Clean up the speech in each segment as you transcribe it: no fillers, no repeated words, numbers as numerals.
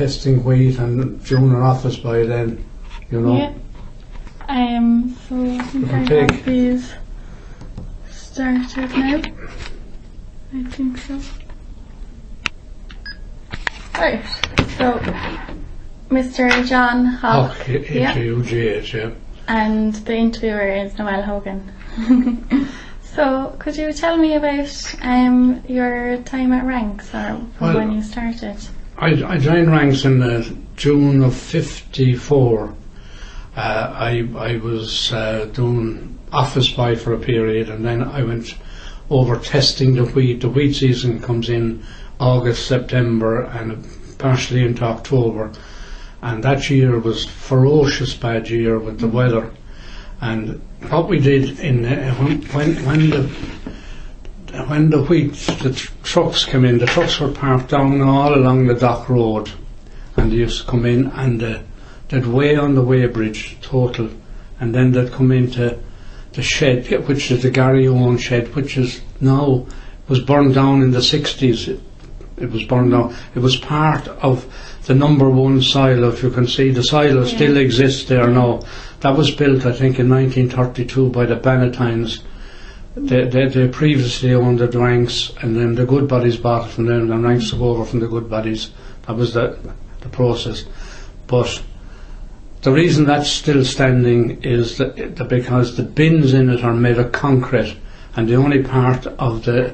testing wheat and junior office by then, you know. Yeah. So I think I have these started now. I think so. Right. So, Mr. John Haugh. H-U-G-H, yeah. And the interviewer is Noel Hogan. So, could you tell me about your time at Ranks, or when you started? I joined Ranks in June of '54. I was doing office boy for a period, and then I went over testing the wheat. The wheat season comes in August, September, and partially into October. And that year was ferocious bad year with the weather. And what we did when the wheat, the trucks came in, the trucks were parked down all along the dock road, and they used to come in and they'd weigh on the weighbridge total, and then they'd come into the shed, which is the Gary Owen shed, which is now was burned down in the 60s. It was burned down. It was part of the number one silo. If you can see, the silo still exists there now. That was built, I think, in 1932 by the Bannatynes. They previously owned the Ranks, and then the Goodbodies bought it from them, and Ranks took over from the Goodbodies. That was the process. But the reason that's still standing is that because the bins in it are made of concrete, and the only part of the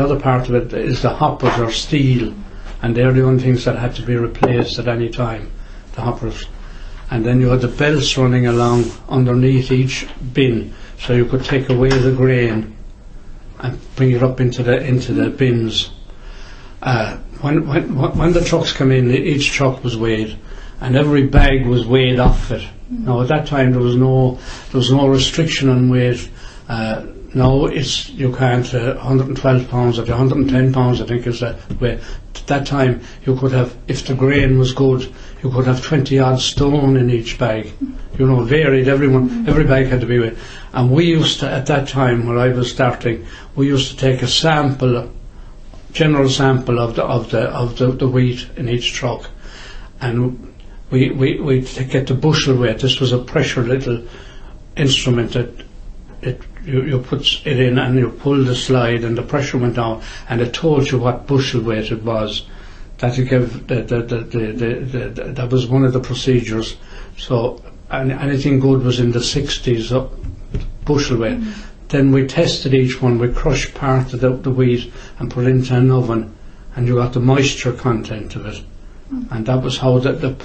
other part of it is the hoppers are steel, and they're the only things that had to be replaced at any time, the hoppers. And then you had the belts running along underneath each bin, so you could take away the grain and bring it up into the bins. When the trucks come in, each truck was weighed, and every bag was weighed off it. Now at that time there was no restriction on weight. Now you can't 112 pounds or 110 pounds, I think is the weight. At that time you could have, if the grain was good, you could have 20 odd stone in each bag. You know, varied. Every bag had to be weighed. And we used to, at that time when I was starting, we used to take a sample, general sample of the wheat in each truck, and we get the bushel weight. This was a pressure little instrument that you put it in and you pull the slide, and the pressure went down, and it told you what bushel weight it was. That that was one of the procedures. So anything good was in the 60s up bushel weight. Then we tested each one. We crushed part of the wheat and put it into an oven, and you got the moisture content of it. And that was how the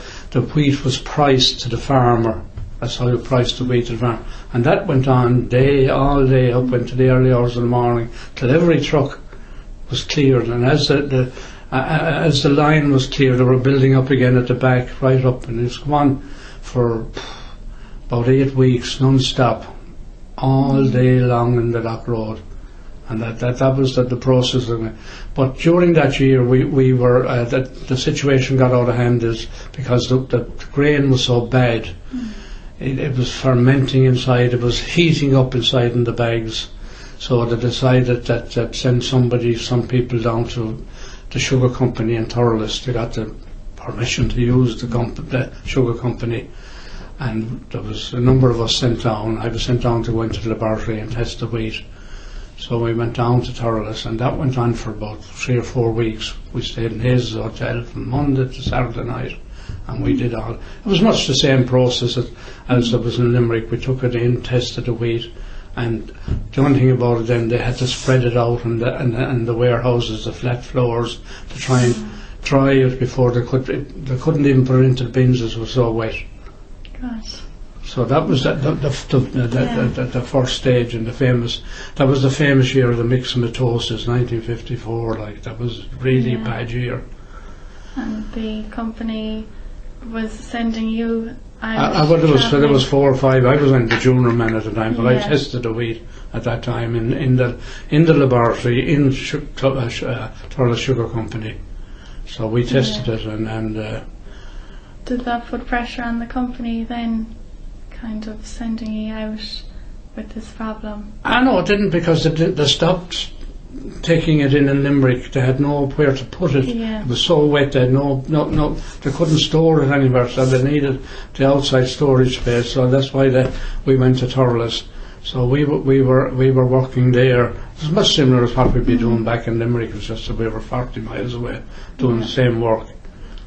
wheat was priced to the farmer. That's how you priced the wheat to the farmer. And that went on all day up into the early hours of the morning, till every truck was cleared. And as the line was cleared, they were building up again at the back, right up, and it's gone on for about 8 weeks non-stop, all day long in the dock road. And that was the process of it. But during that year we were the situation got out of hand is because the grain was so bad. It was fermenting inside, it was heating up inside in the bags. So they decided that send some people down to the sugar company in Thurles. They got the permission to use the sugar company, and there was a number of us sent down. I was sent down to go into the laboratory and test the wheat. So we went down to Thurles, and that went on for about 3 or 4 weeks. We stayed in Hayes Hotel from Monday to Saturday night, and we did all. It was much the same process as there was in Limerick. We took it in, tested the wheat, and the only thing about it then, they had to spread it out in the warehouses, the flat floors, to try and dry it before they couldn't even put it into the bins as it was so wet. Gosh. So that was the first stage, and that was the famous year of the myxomatosis, 1954. Like, that was really a bad year. And the company was sending you out? There was 4 or 5. I was in the junior man at the time, but I tested the wheat at that time in the laboratory in Thurles Sugar Company. So we tested it, and did that put pressure on the company then, kind of sending you out with this problem? No, it didn't, because they stopped taking it in Limerick, they had nowhere to put it. Yeah. It was so wet they had no, they couldn't store it anywhere, so they needed the outside storage space. So that's why we went to Thurles. So we were working there. It was much similar as what we'd be doing back in Limerick. It was just that we were 40 miles away doing the same work,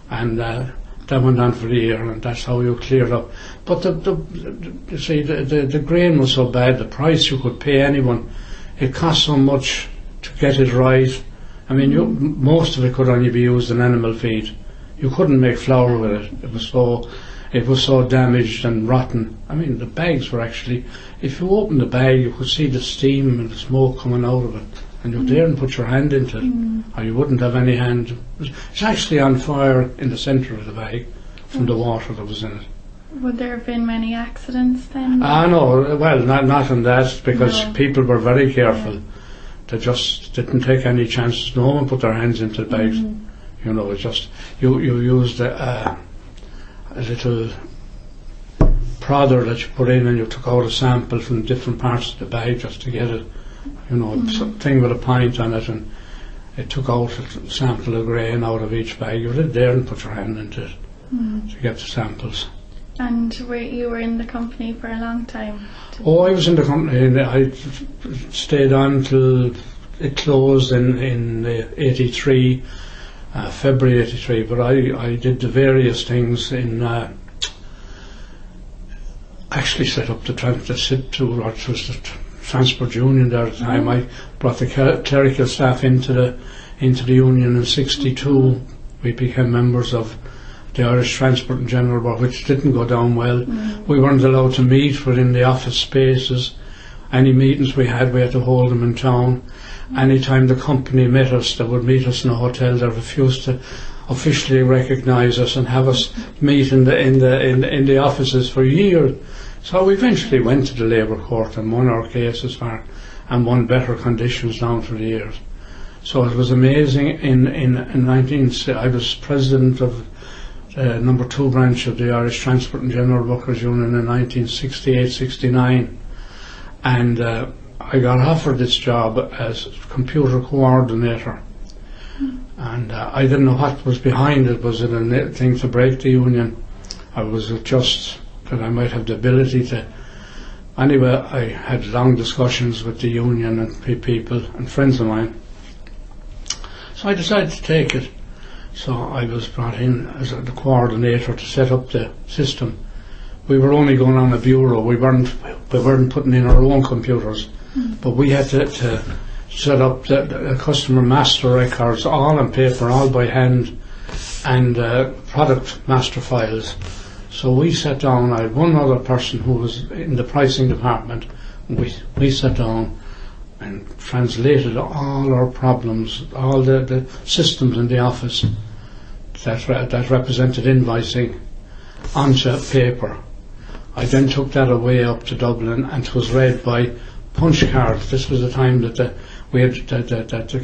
and that went on for a year, and that's how you cleared up. But you see, the grain was so bad. The price you could pay anyone, it cost so much to get it right. I mean, most of it could only be used in animal feed. You couldn't make flour with it. It was so damaged and rotten. I mean, the bags were actually, if you opened the bag, you could see the steam and the smoke coming out of it, and you daren't put your hand into it, or you wouldn't have any hand. It's actually on fire in the centre of the bag from the water that was in it. Would there have been many accidents then? No, well, not in that, because people were very careful. Yeah. They just didn't take any chances. No one put their hands into the bags. You know, it's just, you used a little prodder that you put in, and you took out a sample from different parts of the bag just to get it, you know, something with a pint on it, and it took out a sample of grain out of each bag. You did there and put your hand into it to get the samples. And you were in the company for a long time? Oh, I was in the company, and I stayed on till it closed in 83, February 83, but I did the various things in, actually set up the SIP2, which was the Transport Union there at the time. I brought the clerical staff into the union in 62. We became members of the Irish Transport and General Board, which didn't go down well. We weren't allowed to meet within the office spaces. Any meetings we had to hold them in town. Any time the company met us, they would meet us in a hotel. They refused to officially recognise us and have us meet in the offices for years. So we eventually went to the Labour Court and won our cases and won better conditions down through the years. So it was amazing. In I was president of number 2 branch of the Irish Transport and General Workers Union in 1968-69, and I got offered this job as computer coordinator, and I didn't know what was behind it. Was it a thing to break the union, or was it just that I might have the ability to? Anyway, I had long discussions with the union and people and friends of mine, so I decided to take it. So I was brought in as the coordinator to set up the system. We were only going on a bureau. We weren't putting in our own computers, but we had to set up the customer master records, all on paper, all by hand, and product master files. So we sat down. I had one other person who was in the pricing department. We sat down and translated all our problems, all the systems in the office that represented invoicing onto paper. I then took that away up to Dublin, and it was read by punch cards. This was the time that the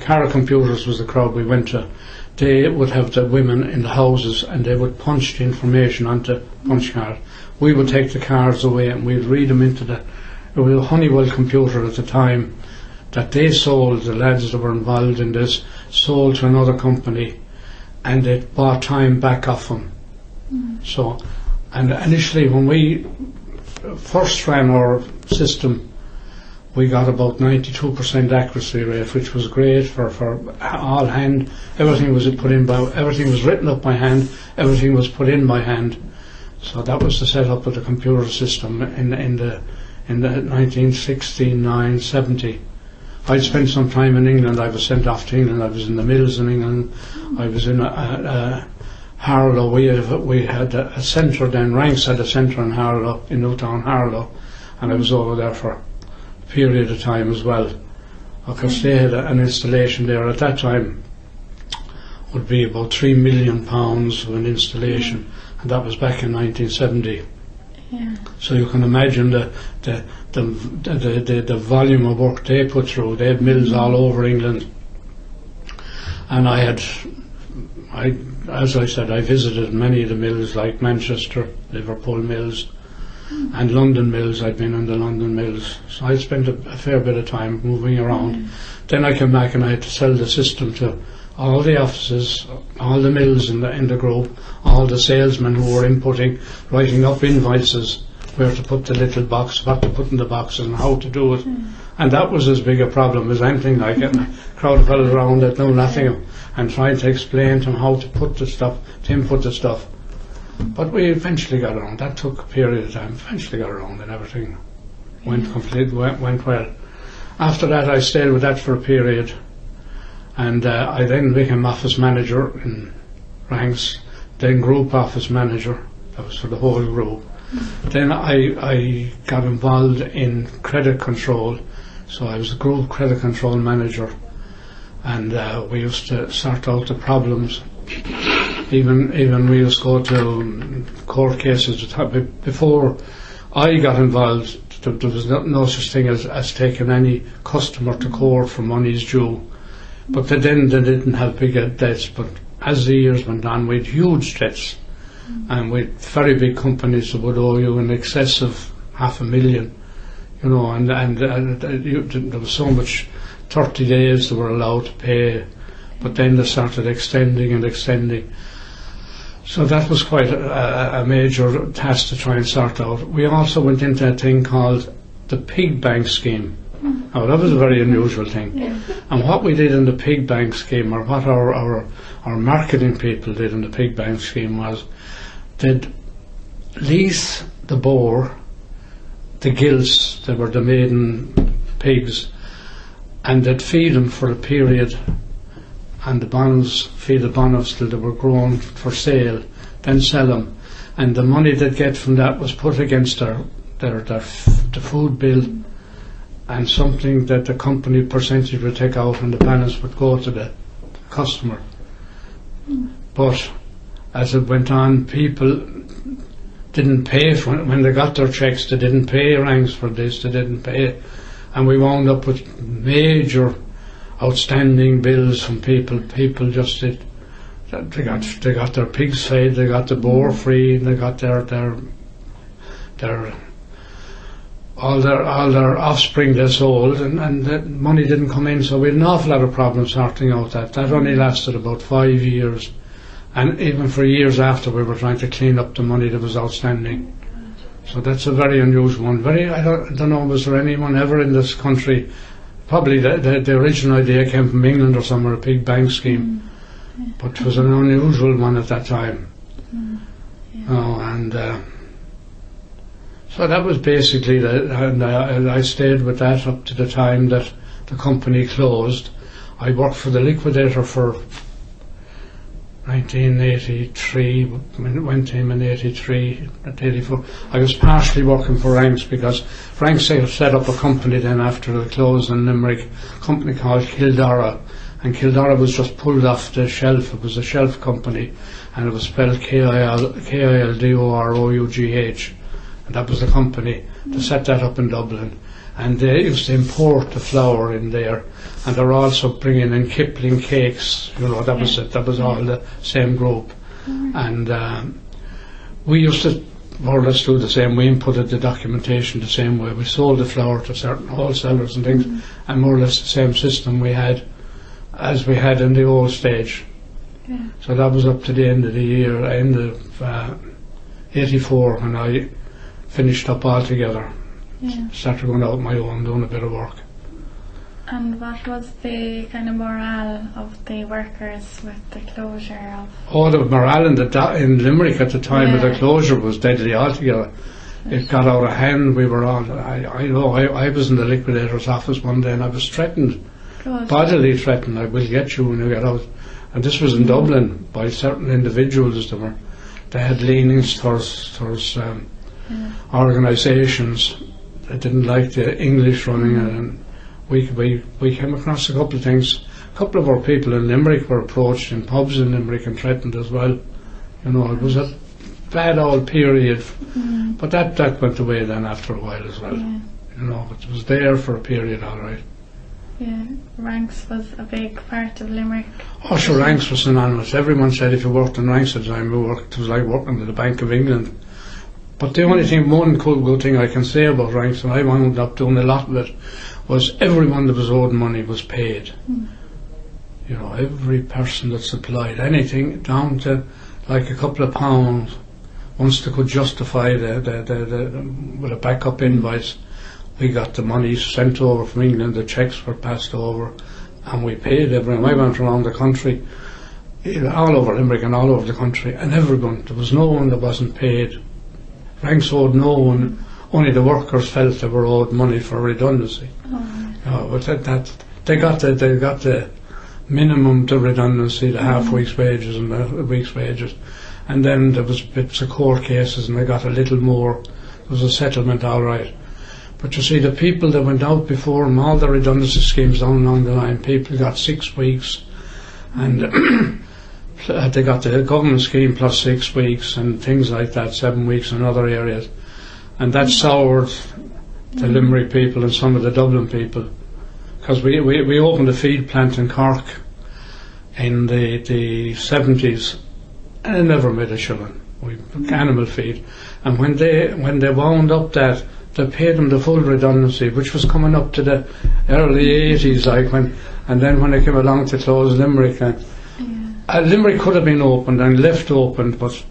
car computers was the crowd we went to. They would have the women in the houses, and they would punch the information onto punch cards. We would take the cards away and we'd read them into the Honeywell computer at the time that they sold. The lads that were involved in this sold to another company, and they bought time back off them. So, and initially when we first ran our system, we got about 92% accuracy rate, which was great for all hand. Everything was put in everything was written up by hand. Everything was put in by hand. So that was the setup of the computer system in the 1969-70. I'd spent some time in England. I was sent off to England. I was in the mills in England. I was in Harlow. We had a centre then. Ranks had a centre in Harlow, in Newtown, Harlow, and I was over there for a period of time as well. Of course, they had an installation there at that time. Would be about £3 million of an installation, and that was back in 1970. Yeah. So you can imagine the volume of work they put through. They had mills all over England, and as I said, I visited many of the mills like Manchester, Liverpool mills, and London Mills. I'd been in the London Mills, so I spent a fair bit of time moving around. Then I came back and I had to sell the system to all the offices, all the mills in the group, all the salesmen who were inputting, writing up invoices, where to put the little box, what to put in the box and how to do it. And that was as big a problem as anything, like getting a crowd of fellas around that know nothing and trying to explain to them how to put the stuff, to input the stuff. But we eventually got around. That took a period of time. Eventually got around and everything went went well. After that I stayed with that for a period, and I then became office manager in ranks, then group office manager. That was for the whole group. Then I got involved in credit control, so I was the group credit control manager, and we used to sort out the problems. Even we used to go to court cases. Before I got involved, there was no such thing as taking any customer to court for monies due. But then they didn't have big debts. But as the years went on, we had huge debts, and we had very big companies that would owe you in excess of $500,000, you know, and there was so much. 30 days they were allowed to pay, but then they started extending and extending. So that was quite a major task to try and sort out. We also went into a thing called the pig bank scheme. Now that was a very unusual thing. And what we did in the pig bank scheme, or what our marketing people did in the pig bank scheme, was they'd lease the boar, the gilts, they were the maiden pigs, and they'd feed them for a period, and the bonds, feed the bonds till they were grown for sale, then sell them, and the money they'd get from that was put against the food bill, and something that the company percentage would take out, and the balance would go to the customer. But as it went on, people didn't pay for it. When they got their checks, they didn't pay ranks for this, they didn't pay, and we wound up with major outstanding bills from people. People just did. They got their pigs fed, they got the boar free, they got all their offspring they sold, and the money didn't come in. So we had an awful lot of problems sorting out that. That only lasted about 5 years, and even for years after, we were trying to clean up the money that was outstanding. So that's a very unusual one. I don't know, was there anyone ever in this country? Probably the original idea came from England or somewhere, a big bank scheme, but it was an unusual one at that time. So that was basically and I stayed with that up to the time that the company closed. I worked for the liquidator for 1983, when it went in 83, 84. I was partially working for Ranks, because Ranks set up a company then after the close in Limerick, a company called Kildara, and Kildara was just pulled off the shelf. It was a shelf company, and it was spelled Kildorough, and that was the company that set that up in Dublin. And they used to import the flour in there, and they're also bringing in Kipling cakes, you know, that was it, that was all the same group. And we used to more or less do the same. We inputted the documentation the same way. We sold the flour to certain wholesalers and things, and more or less the same system we had as we had in the old stage. So that was up to the end of the year, end of 84, when I finished up altogether. Started going out on my own, doing a bit of work. And what was the kind of morale of the workers with the closure of? Oh, the morale in Limerick at the time of the closure was deadly altogether. It got out of hand. We were all, I was in the liquidator's office one day, and I was threatened, bodily threatened. I will get you when you get out. And this was in Dublin by certain individuals they had leanings towards organisations that didn't like the English running it, and we came across a couple of things. A couple of our people in Limerick were approached in pubs in Limerick and threatened as well. You know, it was a bad old period, but that went away then after a while as well. You know, but it was there for a period, all right. Yeah, Ranks was a big part of Limerick. Oh, sure, Ranks was synonymous. Everyone said if you worked in Ranks at the time, it was like working at the Bank of England. But the only thing, one cool good thing I can say about ranks, and I wound up doing a lot of it, was everyone that was owed money was paid. You know, every person that supplied anything down to like a couple of pounds, once they could justify with a backup invoice, we got the money sent over from England, the cheques were passed over, and we paid everyone. I went around the country, all over Limerick and all over the country, and everyone, there was no one that wasn't paid. Ranks owed no one, only the workers felt they were owed money for redundancy. But they got the minimum to redundancy, the half week's wages and the week's wages, and then there was bits of court cases and they got a little more. There was a settlement, all right. But you see, the people that went out before them, all the redundancy schemes down along the line, people got 6 weeks, and they got the government scheme plus 6 weeks and things like that, 7 weeks in other areas, and that soured the Limerick people and some of the Dublin people, because we opened a feed plant in Cork in the 70s and it never made a shilling. Animal feed, and when they wound up that, they paid them the full redundancy, which was coming up to the early 80s, and then when they came along to close Limerick, Limerick could have been opened and left open, but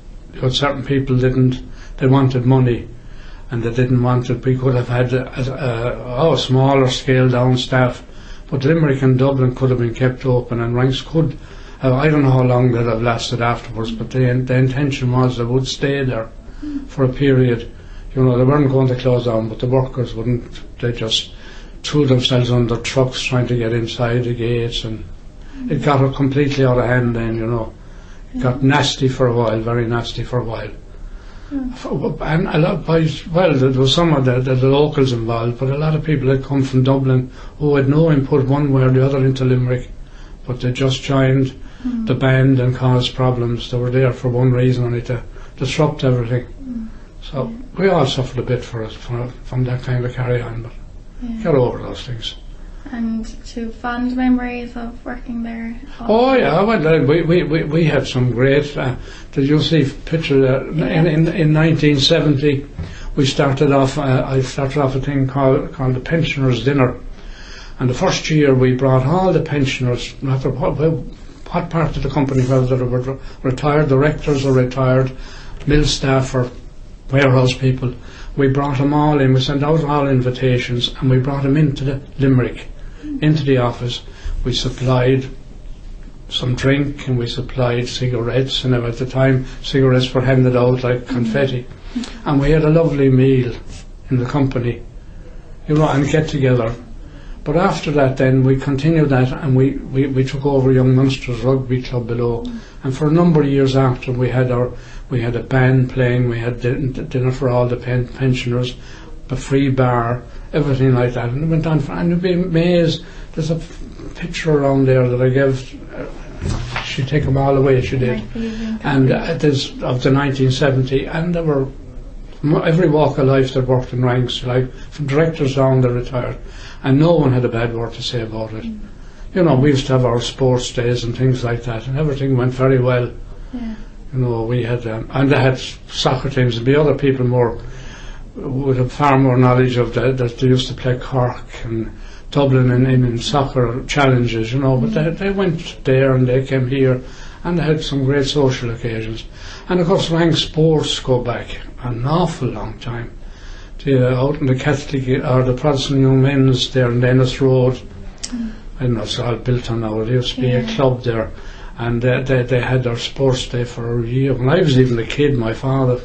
certain people didn't. They wanted money, and they didn't want it. We could have had a smaller scale down staff, but Limerick and Dublin could have been kept open, and ranks could. I don't know how long they'd have lasted afterwards, but the intention was they would stay there for a period. You know, they weren't going to close down, but the workers wouldn't. They just threw themselves under trucks trying to get inside the gates, and it got completely out of hand then, you know. It got nasty for a while, very nasty for a while. And a lot, there was some of the locals involved, but a lot of people had come from Dublin who had no input one way or the other into Limerick, but they just joined the band and caused problems. They were there for one reason, only to disrupt everything. So we all suffered a bit from that kind of carry on, but got over those things. And to fond memories of working there? Oh yeah, well, we had some great. Did you see picture in 1970? We started off. I started off a thing called the Pensioners' Dinner, and the first year we brought all the pensioners, no matter what part of the company, whether they were retired directors or retired mill staff or warehouse people, we brought them all in. We sent out all invitations, and we brought them into the Limerick, into the office. We supplied some drink and we supplied cigarettes, and at the time cigarettes were handed out like confetti, and we had a lovely meal in the company, you know, and get together. But after that then we continued that, and we took over Young Munster's rugby club below, and for a number of years after we had a band playing, we had dinner for all the pensioners, a free bar, everything like that, and it went on and you'd be amazed. There's a picture around there that I gave, she'd take them all away, she did, and there's of the 1970, and there were from every walk of life that worked in ranks, like from directors down, they retired, and no one had a bad word to say about it. You know, we used to have our sports days and things like that, and everything went very well. You know, we had and they had soccer teams, and the other people would have far more knowledge of that. They used to play Cork and Dublin in soccer challenges, you know, but they went there and they came here, and they had some great social occasions. And of course rank sports go back an awful long time. Out in the Catholic or the Protestant Young Men's there in Ennis Road, I don't know, it's all built on now. There used to be a club there, and they had their sports day for a year. When I was even a kid, my father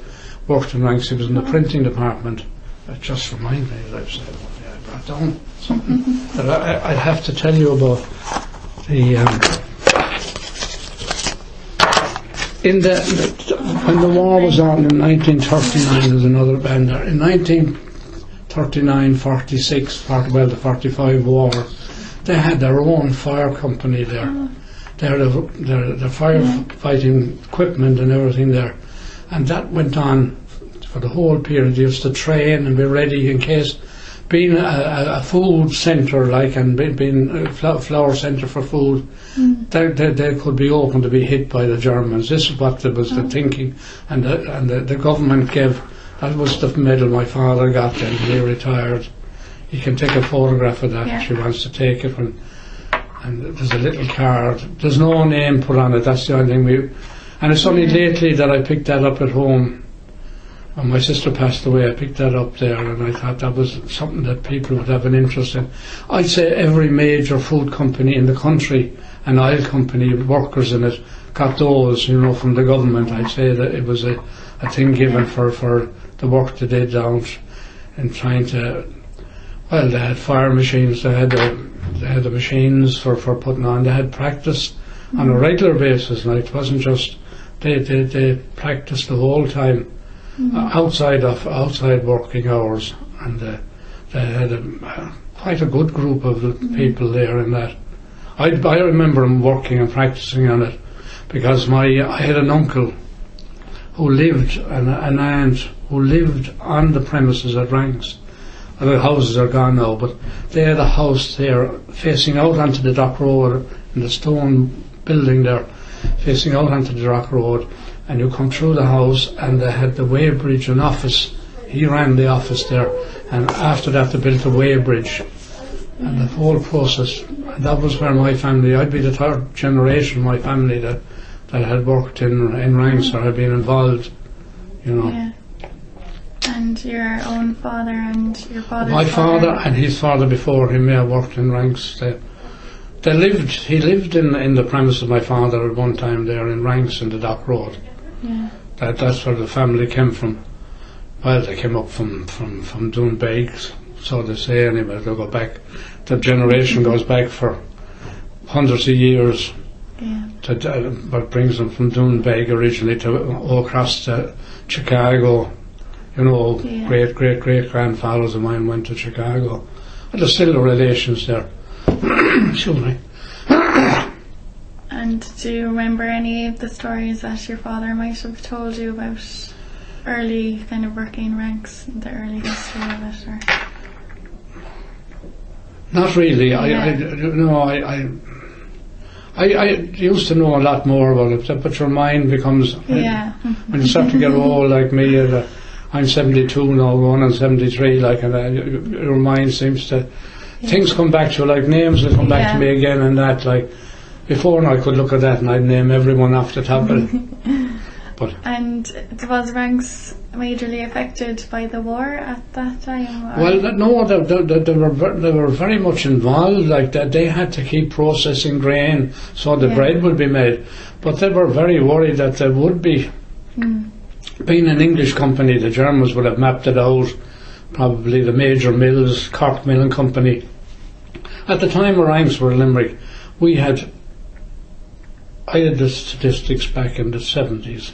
worked in ranks. He was in the printing department. That just reminded me that I brought down something that I'd have to tell you about. When the war was on in 1939, there was another band there. In 1939, 46, the 45 war, they had their own fire company there. They had their firefighting equipment and everything there. And that went on for the whole period. They used to train and be ready in case, being a food centre, like, and being a flour centre for food, they could be open to be hit by the Germans. This is what was the thinking, and the government gave That was the medal my father got then when he retired. You can take a photograph of that if she wants to take it. And there's a little card. There's no name put on it. That's the only thing and it's only lately that I picked that up at home. When my sister passed away, I picked that up there, and I thought that was something that people would have an interest in. I'd say every major food company in the country, and oil company, workers in it, got those, from the government. I'd say that it was a thing given for the work that they did out in trying to. Well, they had fire machines. They had the machines for putting on. They had practice on a regular basis. Now it wasn't just they practiced the whole time outside working hours, and they had quite a good group of people there in that. I remember them working and practicing on it because I had an uncle who lived and an aunt who lived on the premises at Ranks. The houses are gone now, but they had a house there facing out onto the dock road in the stone building there, facing out onto the dock road, and you come through the house and they had the weighbridge and office. He ran the office there, and after that they built a weighbridge and the whole process. And that was where my family, I'd be the third generation of my family that had worked in Ranks or had been involved, Yeah. And your own father and your father's My father and his father before him, worked in Ranks. He lived in the premise of my father at one time there in Ranks in the Dock Road. Yeah. That's where the family came from. Well, they came up from Doonbeg, so they say anyway. They go back. The generation goes back for hundreds of years. Yeah. What brings them from Doonbeg originally to all across to Chicago. Great grandfathers of mine went to Chicago. And there's still relations there. Excuse me. And do you remember any of the stories that your father might have told you about early kind of working Ranks, the early history of it? Or? Not really. Yeah. I used to know a lot more about it, but your mind becomes when you start to get old like me. I'm 72 now, going on 73. Your mind seems to things come back to you, like names will come back to me again, and that before I could look at that and I'd name everyone off the top of it. But and was Ranks majorly affected by the war at that time? Or? Well, no, they were very much involved. Like that, they had to keep processing grain so the bread would be made. But they were very worried that there would be. Being an English company, the Germans would have mapped it out. Probably the major mills, Cork Mill and Company. At the time where Ranks were in Limerick, I had the statistics back in the 70s.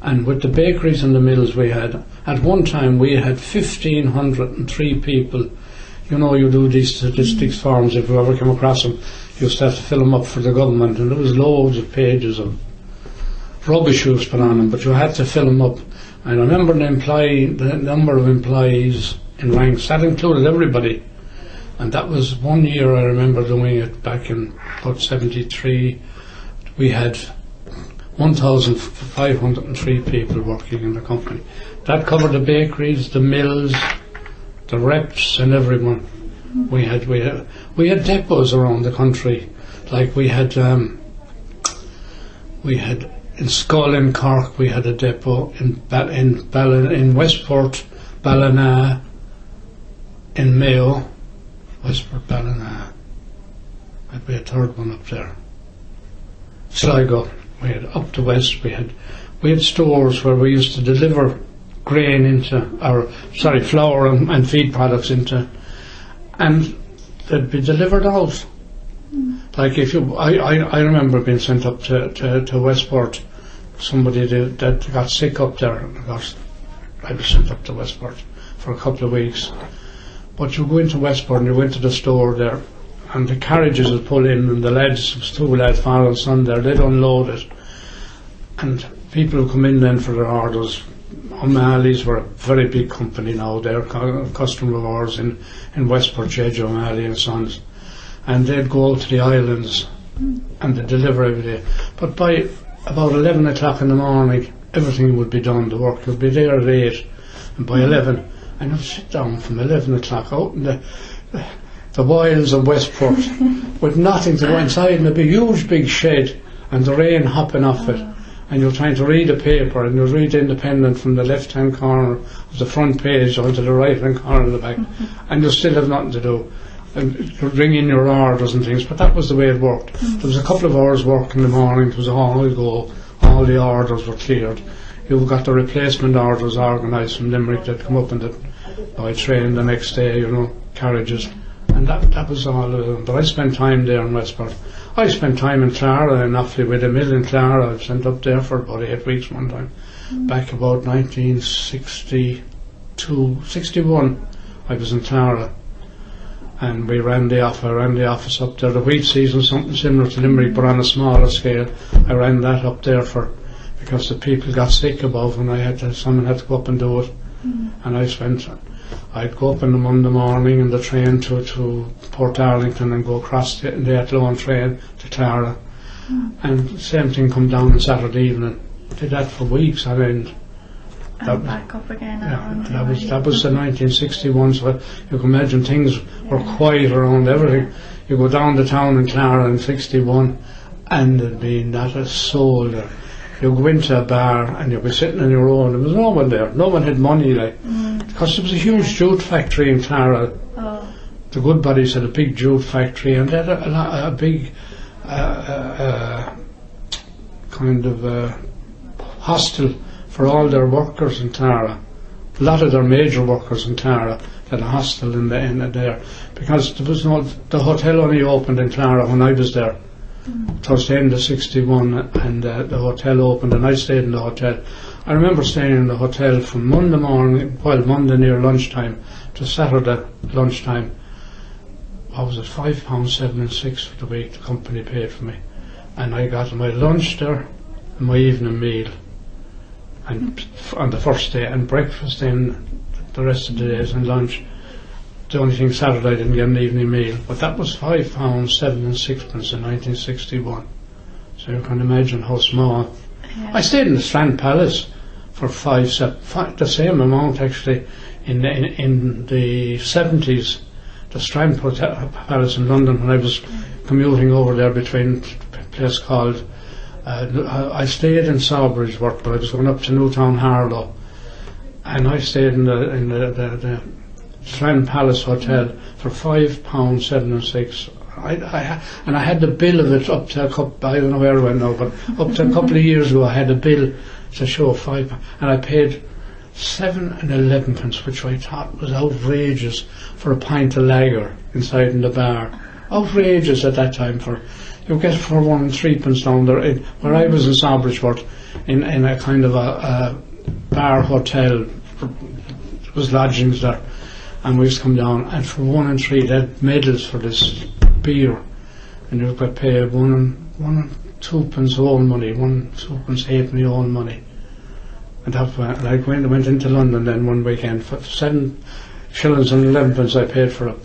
And with the bakeries and the mills we had, at one time we had 1,503 people. You do these statistics forms, if you ever come across them, you used to have to fill them up for the government, and there was loads of pages of rubbish was put on them, but you had to fill them up. And I remember the number of employees in Ranks, that included everybody. And that was 1 year I remember doing it back in about 73. We had 1,503 people working in the company. That covered the bakeries, the mills, the reps, and everyone. We had depots around the country. Like we had in Schull in Cork, we had a depot in Westport, Ballina, in Mayo, Westport, Ballina. Might be a third one up there. Sligo. We had up to west. We had stores where we used to deliver grain flour and feed products into, and they'd be delivered out. Like I remember being sent up to Westport. Somebody that got sick up there. I was sent up to Westport for a couple of weeks. But you go into Westport and you go into the store there, and the carriages would pull in, and the lads, two lads, father and son there, they'd unload it. And people who come in then for their orders, O'Malley's were a very big company now, they're a customer of ours in Westport, J.J. O'Malley and Sons. And they'd go out to the islands and they'd deliver every day. But by about 11 o'clock in the morning, everything would be done, the work would be there at 8. and by 11, and I'd sit down from 11 o'clock out in the wilds of Westport with nothing to go inside, and a huge big shed and the rain hopping off it, and you're trying to read a paper, and you read the Independent from the left hand corner of the front page onto the right hand corner of the back, and you still have nothing to do, and you ring in your orders and things. But that was the way it worked. There was a couple of hours work in the morning, it was all go, all the orders were cleared. You got the replacement orders organised from Limerick that come up by train the next day, carriages, and that was all. But I spent time there in Westport. I spent time in Clara and Offaly with a mill in Clara. I was sent up there for about 8 weeks one time, back about 1961. I was in Clara, and we ran the office up there. The wheat season, something similar to Limerick, but on a smaller scale. I ran that up there because the people got sick above, and someone had to go up and do it. And I'd go up on the Monday morning in the train to Port Darlington and go across the Athlone train to Clara. And same thing come down on Saturday evening. Did that for weeks on end. And back up again. That was the 1961, so you can imagine things were quiet around everything. You go down the town in Clara in 61 and there'd be not a soul there. You go into a bar and you'd be sitting on your own. There was no one there. No one had money, because there was a huge jute factory in Clara. The Goodbodies had a big jute factory, and they had a big kind of hostel for all their workers in Clara. A lot of their major workers in Clara had a hostel in there, because there was the hotel only opened in Clara when I was there. Towards the end of 61, and the hotel opened, and I stayed in the hotel. I remember staying in the hotel from Monday morning, Monday near lunchtime, to Saturday lunchtime. What was it, £5.76 for the week the company paid for me. And I got my lunch there, and my evening meal, and on the first day, and breakfast then the rest of the days, and lunch. The only thing Saturday I didn't get an evening meal, but that was £5.06 in 1961. So you can imagine how small. Yeah. I stayed in the Strand Palace for the same amount actually in the 70s. The Strand Palace in London, when I was commuting over there between a place called I stayed in Sawbridgeworth, but I was going up to Newtown Harlow, and I stayed in the Strand Palace Hotel for £5.76. And I had the bill of it up to I don't know where I went now, but up to a couple of years ago I had a bill to show £5, and I paid 7 and 11 pence, which I thought was outrageous for a pint of lager inside in the bar. Outrageous at that time. You get for 1 and 3 pence down there. Where I was in Sawbridgeworth, in a kind of a bar hotel, there was lodgings there. And we used to come down, and for 1 and 3 they had medals for this beer, and you could pay 1 and 2 pence own money, 1, 2 pence halfpenny own money. And that I went into London then one weekend for 7 shillings and 11 pence I paid for it.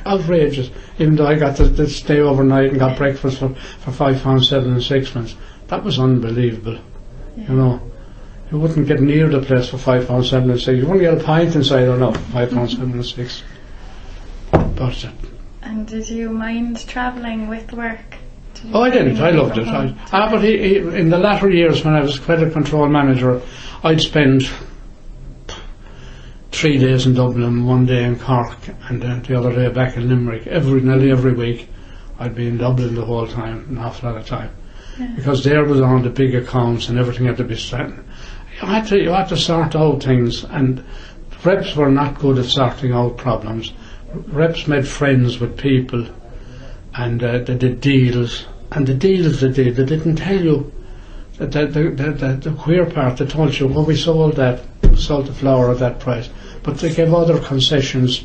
Outrageous. Even though I got to stay overnight and got breakfast for £5.06. That was unbelievable. Yeah. You wouldn't get near the place for £5.76. You wouldn't get a pint inside or not for £5.76. But and did you mind travelling with work? I didn't. I loved it. But in the latter years when I was credit control manager, I'd spend 3 days in Dublin, 1 day in Cork, and then the other day back in Limerick. Nearly every week I'd be in Dublin the whole time, an awful lot of time. Yeah. Because there was on the big accounts and everything had to be set. You had to sort out things, and reps were not good at sorting out problems. Reps made friends with people, and they did deals, and the deals they didn't tell you that the queer part. They told you, well, we sold the flour at that price, but they gave other concessions.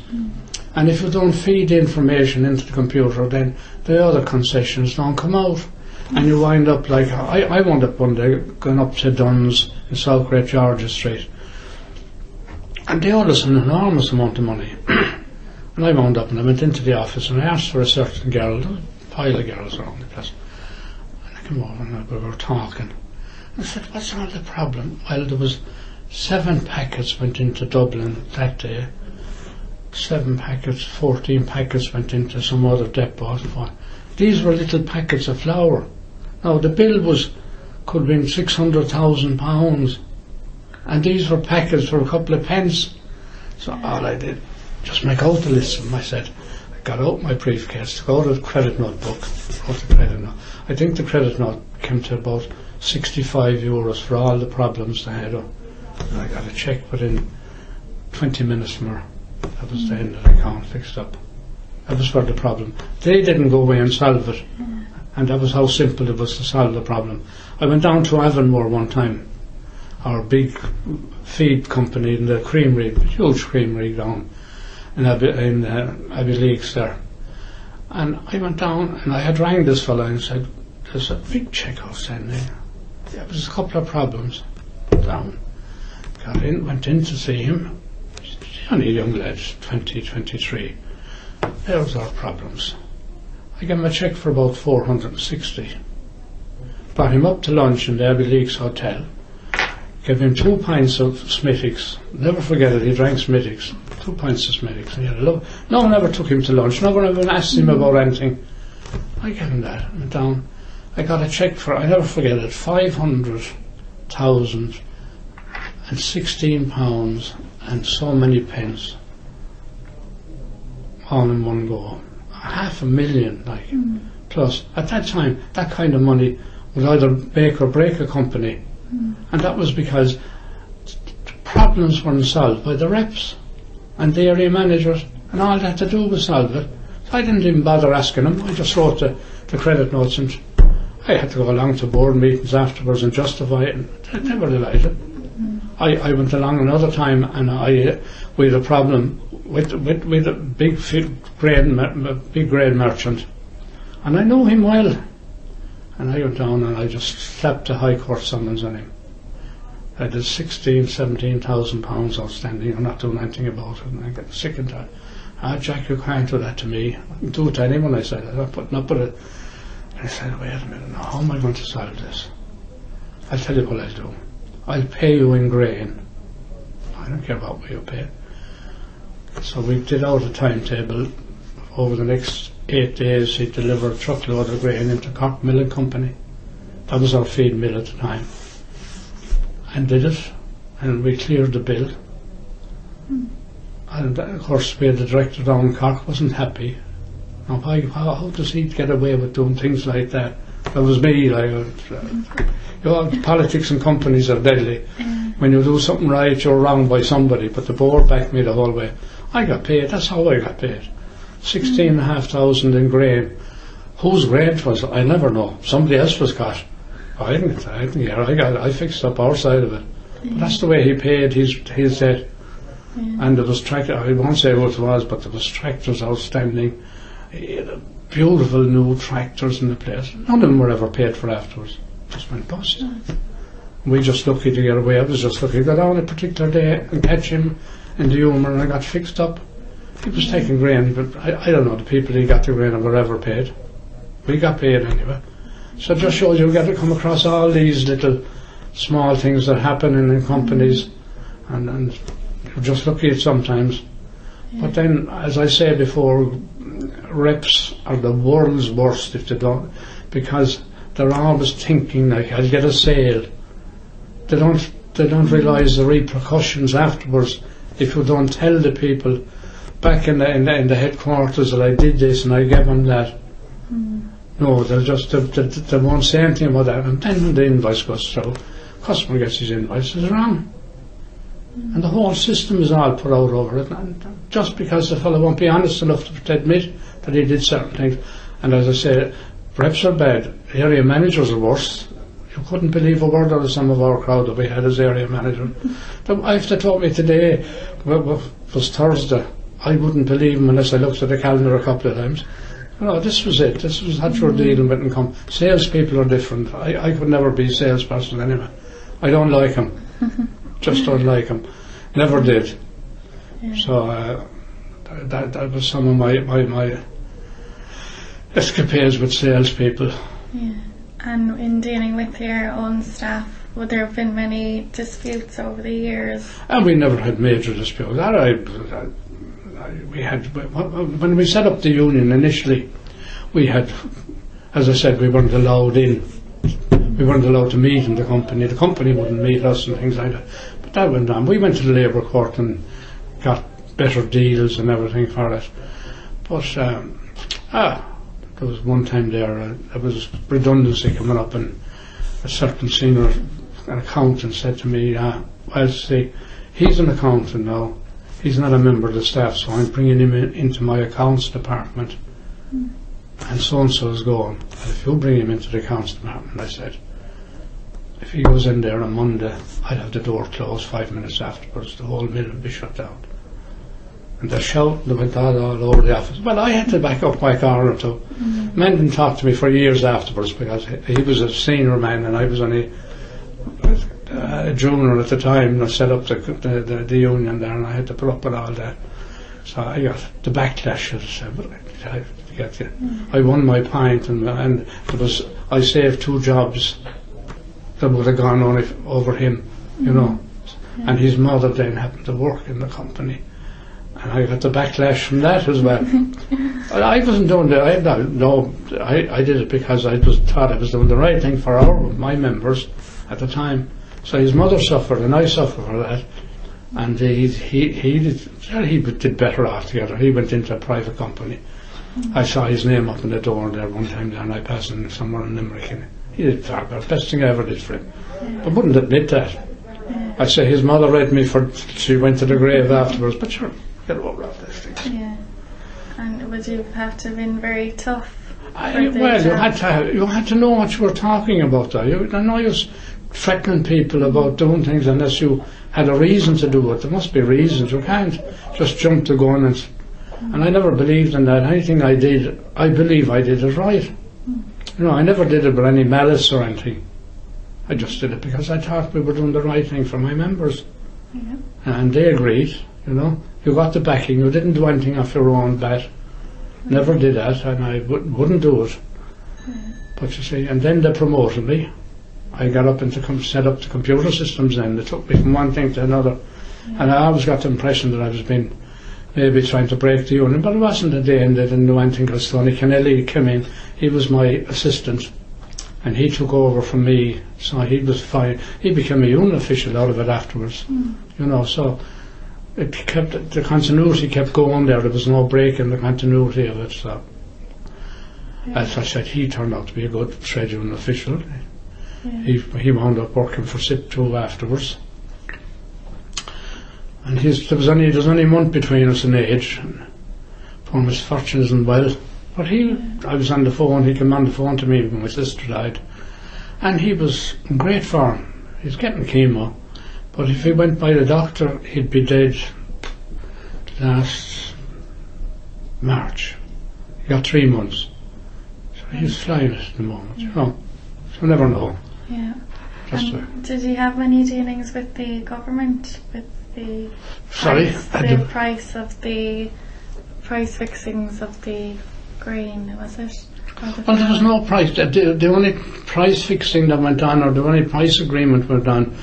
And if you don't feed the information into the computer, then the other concessions don't come out. And you wind up like, I wound up one day going up to Dunn's in South Great Georgia Street, and they owed us an enormous amount of money. And I wound up and I went into the office and I asked for a certain girl. There was a pile of girls around the place, and I came over and we were talking. I said, what's all the problem? Well, there was 7 packets went into Dublin that day. 7 packets, 14 packets went into some other depot. These were little packets of flour. Now the bill could have been £600,000, and these were packets for a couple of pence. So all I did, just make out the list of them. I said, I got out my briefcase, took out a credit note book, wrote the credit note. I think the credit note came to about €65 for all the problems they had. And I got a cheque within 20 minutes from her. That was the end of the account fixed up. That was for the problem. They didn't go away and solve it, and that was how simple it was to solve the problem. I went down to Avonmore one time, our big feed company in the creamery, huge creamery down in Abbey Leaks there. And I went down and I had rang this fellow and said, there's a big cheque outstanding. There was a couple of problems. Down. Got in, went in to see him. Only a young lad, 20, 23. There was our problems. I gave him a cheque for about 460. Brought him up to lunch in the Abbey Leaks Hotel. Gave him 2 pints of Smithwick's. Never forget it, he drank Smithwick's. 2 pints of Smithwick's. No one ever took him to lunch. No one ever asked him about anything. I gave him that. Went down. I got a cheque for, I never forget it, £500,016 and so many pence. All in one go. $500,000, like. Plus, at that time, that kind of money would either make or break a company. And that was because problems weren't solved by the reps and the area managers, and all they had to do was solve it. So I didn't even bother asking them. I just wrote the credit notes, and I had to go along to board meetings afterwards and justify it, and they never realised it. I went along another time, and we had a problem with a big grain merchant, and I know him well. And I went down and I just slapped a High Court summons on him. I had £17,000 outstanding. I'm not doing anything about it, and I got sick and tired. Jack, you can't do that to me. I can do it to anyone, I said. I'm not putting up with it. And I said, wait a minute, now, how am I going to solve this? I'll tell you what I'll do. I'll pay you in grain. I don't care about what you pay. So we did out a timetable. Over the next 8 days, he'd deliver a truckload of grain into Cork Milling Company. That was our feed mill at the time. And did it, and we cleared the bill. And of course, we had the director down in Cork, wasn't happy. Now, how does he get away with doing things like that? That was me, politics and companies are deadly. When you do something right, you're wrong by somebody, but the board backed me the whole way. I got paid, that's how I got paid. 16,500 in grain. Whose grain it was, I never know. Somebody else was caught. I didn't get it. I fixed up our side of it. But that's the way he paid his debt. And there was tractors, I won't say what it was, but there was tractors outstanding. Beautiful new tractors in the place. None of them were ever paid for afterwards. Just went bust. We just lucky to get away. I was just lucky to go down a particular day and catch him in the humour, and I got fixed up. He was taking grain, but I don't know the people he got the grain were ever paid. We got paid anyway. So it just shows you got to come across all these little small things that happen in companies, and you're just lucky at sometimes. But then, as I said before, reps are the world's worst if they don't, because they're always thinking like, I'll get a sale. They don't realise the repercussions afterwards if you don't tell the people back in the headquarters that I did this and I gave them that. No, they won't say anything about that, and then when the invoice goes through, customer gets his invoice, it's wrong. And the whole system is all put out over it, and just because the fellow won't be honest enough to admit that he did certain things. And as I say, reps are bad, area managers are worse. You couldn't believe a word out of some of our crowd that we had as area manager. If they told me today was Thursday, I wouldn't believe them unless I looked at the calendar a couple of times. This was it. This was what you're dealing with. And salespeople are different. I could never be a salesperson anyway. I don't like them. Just don't like them. Never did. So that was some of my escapades with salespeople. Yeah. And in dealing with your own staff, would there have been many disputes over the years? And we never had major disputes. We had, when we set up the union initially, we had, as I said, we weren't allowed in. We weren't allowed to meet in the company. The company wouldn't meet us and things like that. But that went on. We went to the Labour Court and got better deals and everything for it. But there was one time there was redundancy coming up, and a certain senior accountant said to me, well, see, he's an accountant now. He's not a member of the staff, so I'm bringing him into my accounts department. And so-and-so is going. And if you bring him into the accounts department, I said, if he goes in there on Monday, I'd have the door closed 5 minutes afterwards. The whole mill would be shut down. And they're shouting, they went all over the office. Well, I had to back up my car or two. Men didn't talk to me for years afterwards, because he was a senior man and I was only a junior at the time. I set up the union there, and I had to put up with all that. So I got the backlash, as I said, but I won my point, and it was, I saved 2 jobs that would have gone on over him, you know. And his mother then happened to work in the company, and I got the backlash from that as well. I wasn't doing that. I did it because I just thought I was doing the right thing for my members at the time. So his mother suffered, and I suffered for that. And he did better altogether. He went into a private company. I saw his name up in the door there one time, and I passed him somewhere in Limerick, and he did far better. Best thing I ever did for him. I wouldn't admit that. I say his mother read me she went to the grave afterwards, but sure, get over all these things. Yeah. And would you have to have been very tough? Well, you had to know what you were talking about there. I know you was threatening people about doing things unless you had a reason to do it. There must be reasons. You can't just jump to gun and I never believed in that. Anything I did, I believe I did it right. You know, I never did it with any malice or anything. I just did it because I thought we were doing the right thing for my members. Yeah. And they agreed, you know. You got the backing. You didn't do anything off your own bat. Never did that, and I wouldn't do it. But you see, and then they promoted me. I got up and set up the computer systems then. They took me from one thing to another. And I always got the impression that I was being maybe trying to break the union, but it wasn't a day, and they didn't do anything because Tony Kennelly came in. He was my assistant, and he took over from me, so he was fine. He became a union official out of it afterwards, you know, so it kept, the continuity kept going there. There was no break in the continuity of it, so as I said, he turned out to be a good trade union official. He wound up working for SIP2 afterwards. And there was only a month between us in age. Poor misfortune isn't well. But I was on the phone, he came on the phone to me when my sister died. And he was in great form. He's getting chemo. But if he went by the doctor, he'd be dead last March. He got 3 months. So he's flying at the moment, you know. So you never know. Yeah. Did you have any dealings with the government, with the price fixings of the grain, was it? Well, there was no price. The only price fixing that went on, or the only price agreement went on,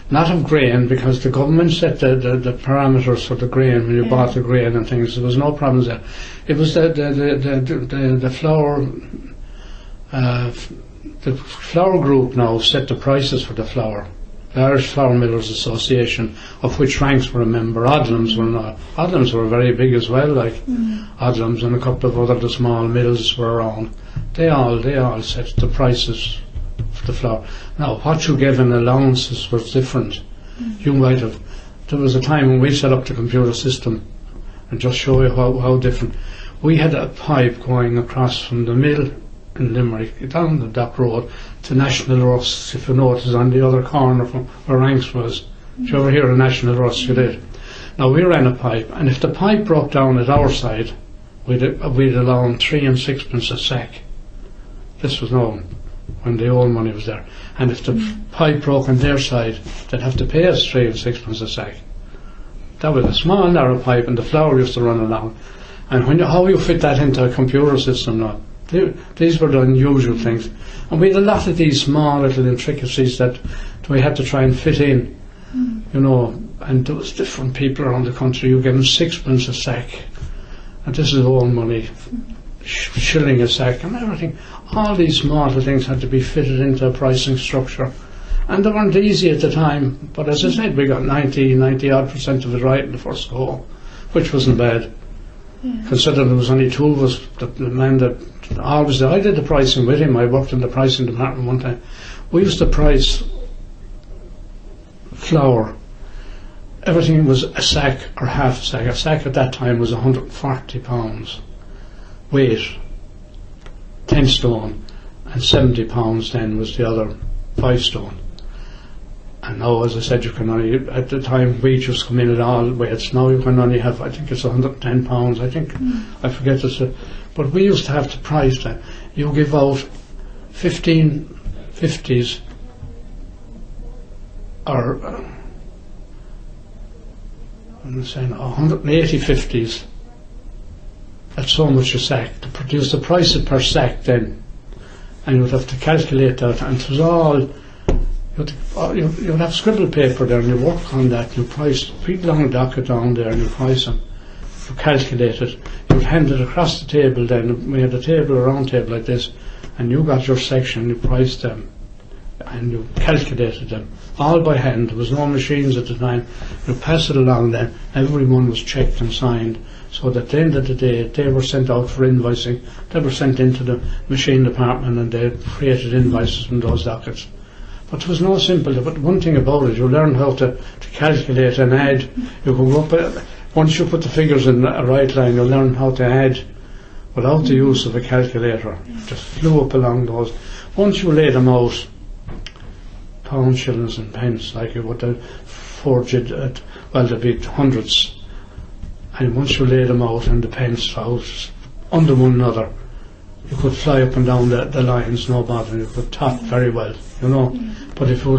not of grain, because the government set the parameters for the grain when you bought the grain and things. There was no problems there. It was the flour. The flour group now set the prices for the flour. The Irish Flour Millers Association, of which Ranks were a member. Odlums were not. Odlums were very big as well, like Odlums and a couple of other small mills were around. They all set the prices for the flour. Now, what you gave in allowances was different. You might have. There was a time when we set up the computer system, and just show you how different. We had a pipe going across from the mill in Limerick, down the Dock Road, to National Rust, if you notice, on the other corner from where Ranks was. Did you ever hear of National Rust? You did. Now, we ran a pipe, and if the pipe broke down at our side, we'd allow 3 and 6pence a sack. This was known when the old money was there. And if the pipe broke on their side, they'd have to pay us 3 and 6pence a sack. That was a small, narrow pipe, and the flour used to run along. And how you fit that into a computer system now? These were the unusual things. And we had a lot of these small little intricacies that we had to try and fit in, you know, and there was different people around the country. You gave them sixpence a sack, and this is old money, shilling a sack and everything. All these small little things had to be fitted into a pricing structure. And they weren't easy at the time, but as I said, we got 90% of it right in the first go, which wasn't bad. Yeah. Considering there was only two of us, the man that always did, I did the pricing with him. I worked in the pricing department one time. We used to price flour. Everything was a sack or half a sack. A sack at that time was 140 pounds weight, 10 stone, and 70 pounds then was the other 5 stone. And now, as I said, you can only, at the time, wheat just come in at all weights. Now you can only have, I think it's 110 pounds, I think. I forget this. But we used to have to price that. You give out 15 50s or I'm saying 180 50s at so much a sack to produce the price per sack then. And you would have to calculate that, and it was all, you would have scribble paper there and you work on that, you price, big long docket down there and you price them, you calculate it, you would hand it across the table then, we had a table, a round table like this, and you got your section, you priced them, and you calculated them, all by hand. There was no machines at the time. You pass it along then, everyone was checked and signed, so that at the end of the day, they were sent out for invoicing, they were sent into the machine department and they created invoices from those dockets. But it was no simple, but one thing about it, you learn how to calculate and add. You can go up, once you put the figures in a right line, you learn how to add without the use of a calculator. Just flew up along those. Once you lay them out, pounds, shillings and pence, like you would forge it at, well, there'd be hundreds. And once you lay them out and the pence out under one another, you could fly up and down the lines, no bother. You could top very well, you know. Yeah. But if you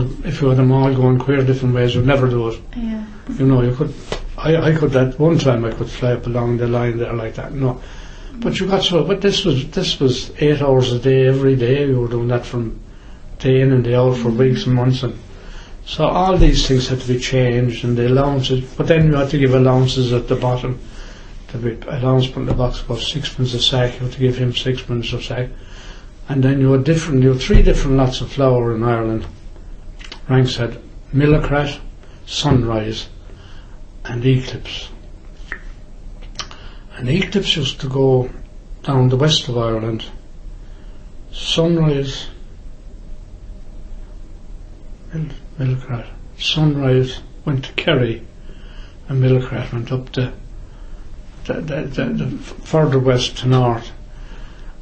had them all going queer different ways, you'd never do it. Yeah. You know, you could. I could at one time. I could fly up along the line there like that. No, but you got so. But this was 8 hours a day, every day. You were doing that from day in and day out for weeks and months, and so all these things had to be changed, and the allowances. But then you had to give allowances at the bottom. The allowance put in the box about sixpence a sack. You had to give him sixpence a sack, and then you had 3 different lots of flour in Ireland. Ranks had Immaculate, Sunrise, and Eclipse. And Eclipse used to go down the west of Ireland. Sunrise, Immaculate. Sunrise went to Kerry, and Immaculate went up the further west to north.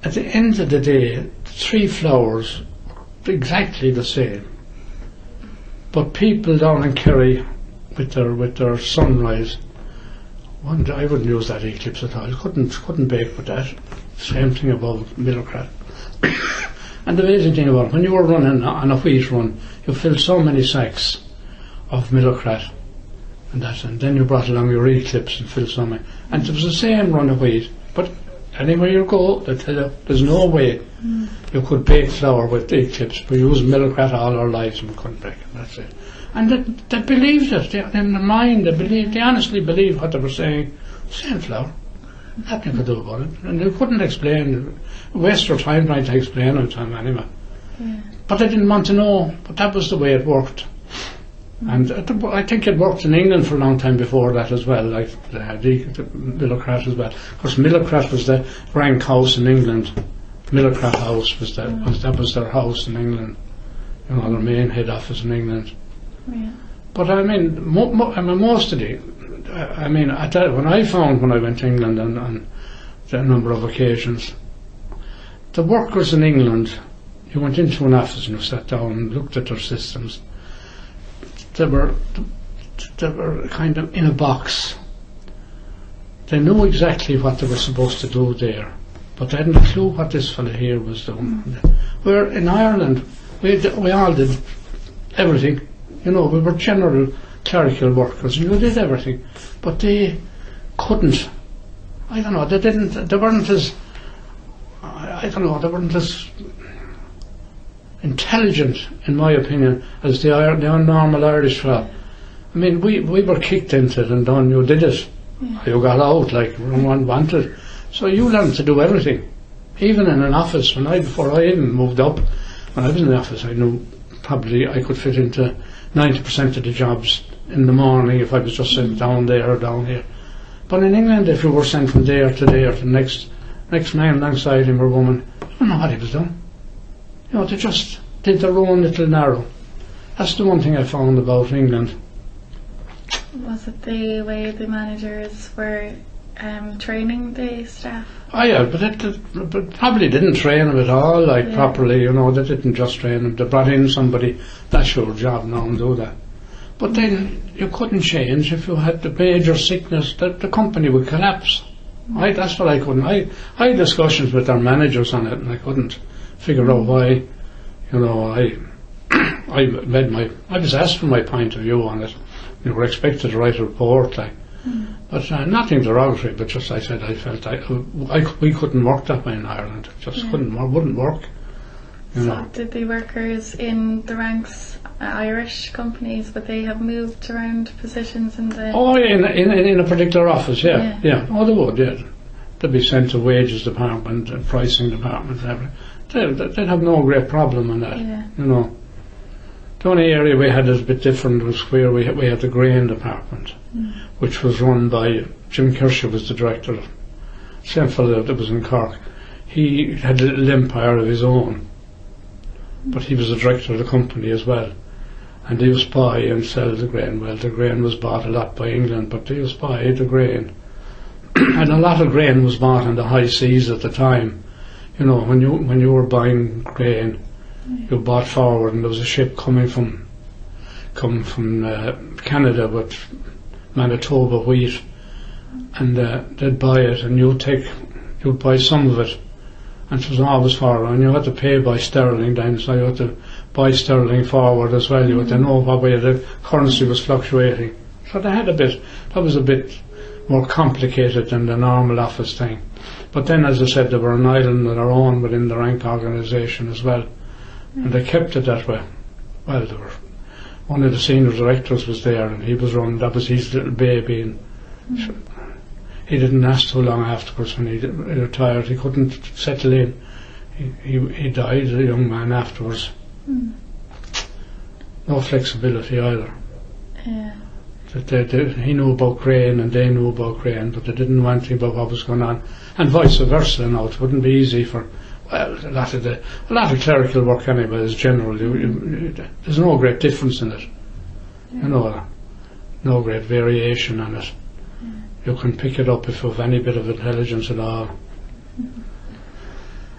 At the end of the day, the 3 flours were exactly the same, but people down in Kerry with their Sunrise, I wouldn't use that Eclipse at all. Couldn't bake with that. Same thing about Immaculate. And the amazing thing about it, when you were running on a wheat run, you filled so many sacks of Immaculate. And then you brought along your Eclipse and filled some in. And it was the same run of wheat, but anywhere you go, they tell you there's no way you could bake flour with Eclipse. We used Immaculate all our lives and we couldn't bake it, that's it. And they believed it, in their mind, they honestly believed what they were saying. Same flour, nothing you could do about it. And they couldn't explain, waste their time trying to explain it to them anyway. Yeah. But they didn't want to know, but that was the way it worked. And I think it worked in England for a long time before that as well, like the Immaculate as well. Of course, Immaculate was the rank house in England. Immaculate House was their house in England. You know, their main head office in England. Yeah. But I mean, most of the, when I went to England on a number of occasions, the workers in England, you went into an office and you sat down and looked at their systems. They were kind of in a box. They knew exactly what they were supposed to do there, but they hadn't a clue what this fellow here was doing. Where in Ireland, we all did everything. You know, we were general clerical workers, and you did everything. But they couldn't. I don't know. They weren't as. I don't know, they weren't as intelligent, in my opinion, as the normal Irish fella. I mean, we were kicked into it and done. You did it. You got out like no one wanted. So you learned to do everything. Even in an office, before I even moved up, when I was in the office, I knew probably I could fit into 90% of the jobs in the morning if I was just sitting down there or down here. But in England, if you were sent from there to there to the next man alongside him or woman, you don't know what he was doing. You know, they just did their own little narrow. That's the one thing I found about England. Was it the way the managers were training the staff? Oh yeah, but probably didn't train them at all, properly, you know, they didn't just train them. They brought in somebody, that's your job now, and do that. But then you couldn't change if you had the major sickness, the company would collapse. That's what I couldn't. I had discussions with our managers on it, and I couldn't figure out why. You know, I was asked for my point of view on it. We were expected to write a report, but nothing derogatory. But just I said I felt we couldn't work that way in Ireland. It just wouldn't work. You know. Did the workers in the ranks, Irish companies, would they have moved around positions in the? Oh, in a particular office, yeah. Oh, they would, yeah. They'd be sent to wages department and pricing department and everything. They'd have no great problem in that. Yeah. You know. The only area we had that was a bit different was where we had the grain department, which was run by Jim Kershaw was the director. Same fellow that was in Cork. He had a little empire of his own, but he was the director of the company as well. And they used to buy and sell the grain. Well, the grain was bought a lot by England, but they used to buy the grain. And a lot of grain was bought in the high seas at the time. You know, when you were buying grain, you bought forward, and there was a ship coming from Canada with Manitoba wheat, and they'd buy it, and you'd buy some of it, and it was always forward, and you had to pay by sterling then, so you had to buy sterling forward as well. You had to know what way the currency was fluctuating. So they had that was a bit more complicated than the normal office thing. But then, as I said, they were an island on their own within the rank organisation as well. And they kept it that way. Well, one of the senior directors was there, and he was running. That was his little baby, and he didn't last too long afterwards. When he retired, he couldn't settle in. He died, a young man, afterwards. No flexibility either. Yeah. He knew about grain, and they knew about grain, but they didn't know anything about what was going on, and vice versa. Now it wouldn't be easy for. Well, a lot of clerical work anyway is general. There's no great difference in it. You know, no great variation in it. You can pick it up if you have any bit of intelligence at all.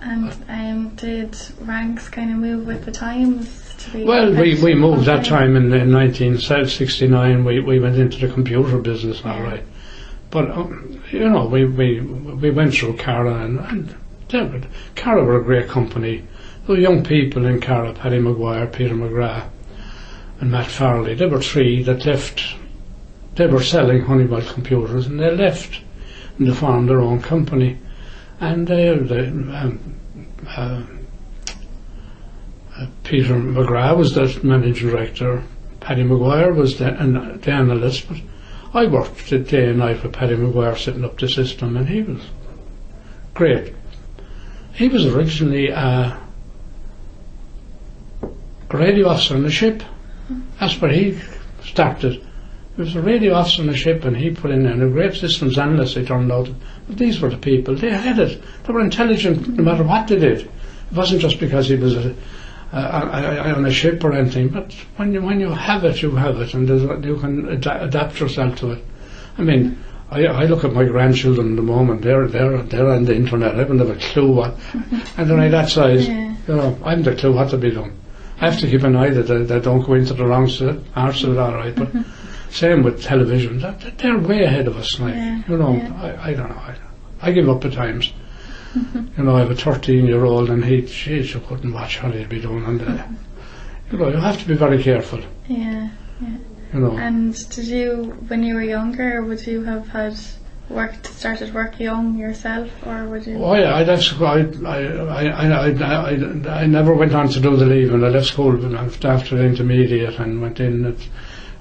And did ranks kind of move with the times? Well, we moved that time in 1969. We went into the computer business, all right. But you know, we went through Cara and Cara were a great company. There were young people in Cara, Paddy Maguire, Peter McGrath and Matt Farley. There were three that left. They were selling Honeywell computers, and they left and they formed their own company. And Peter McGrath was the managing director, Paddy Maguire was the analyst, but I worked day and night with Paddy Maguire setting up the system, and he was great. He was originally a radio officer on the ship. That's where he started. He was a radio officer on the ship, and he put in a great systems analyst, it turned out. But these were the people, they had it. They were intelligent no matter what they did. It wasn't just because he was on a ship or anything, but when you have it, you have it, and you can adapt yourself to it. I mean, I look at my grandchildren at the moment. They're on the internet. I haven't a clue what, and they're that size. You know, I haven't a clue what to be doing. I have to keep an eye that they don't go into the wrong parts of it. All right, but same with television. They're way ahead of us. Like, you know, I don't know. I give up at times. You know, I have a 13-year-old, and you couldn't watch what he'd be doing. And you know, you have to be very careful. Yeah. You know. And did you, when you were younger, would you have had started work young yourself, or would you? Oh yeah, I left school. I never went on to do the leaving. I left school after the intermediate and went in.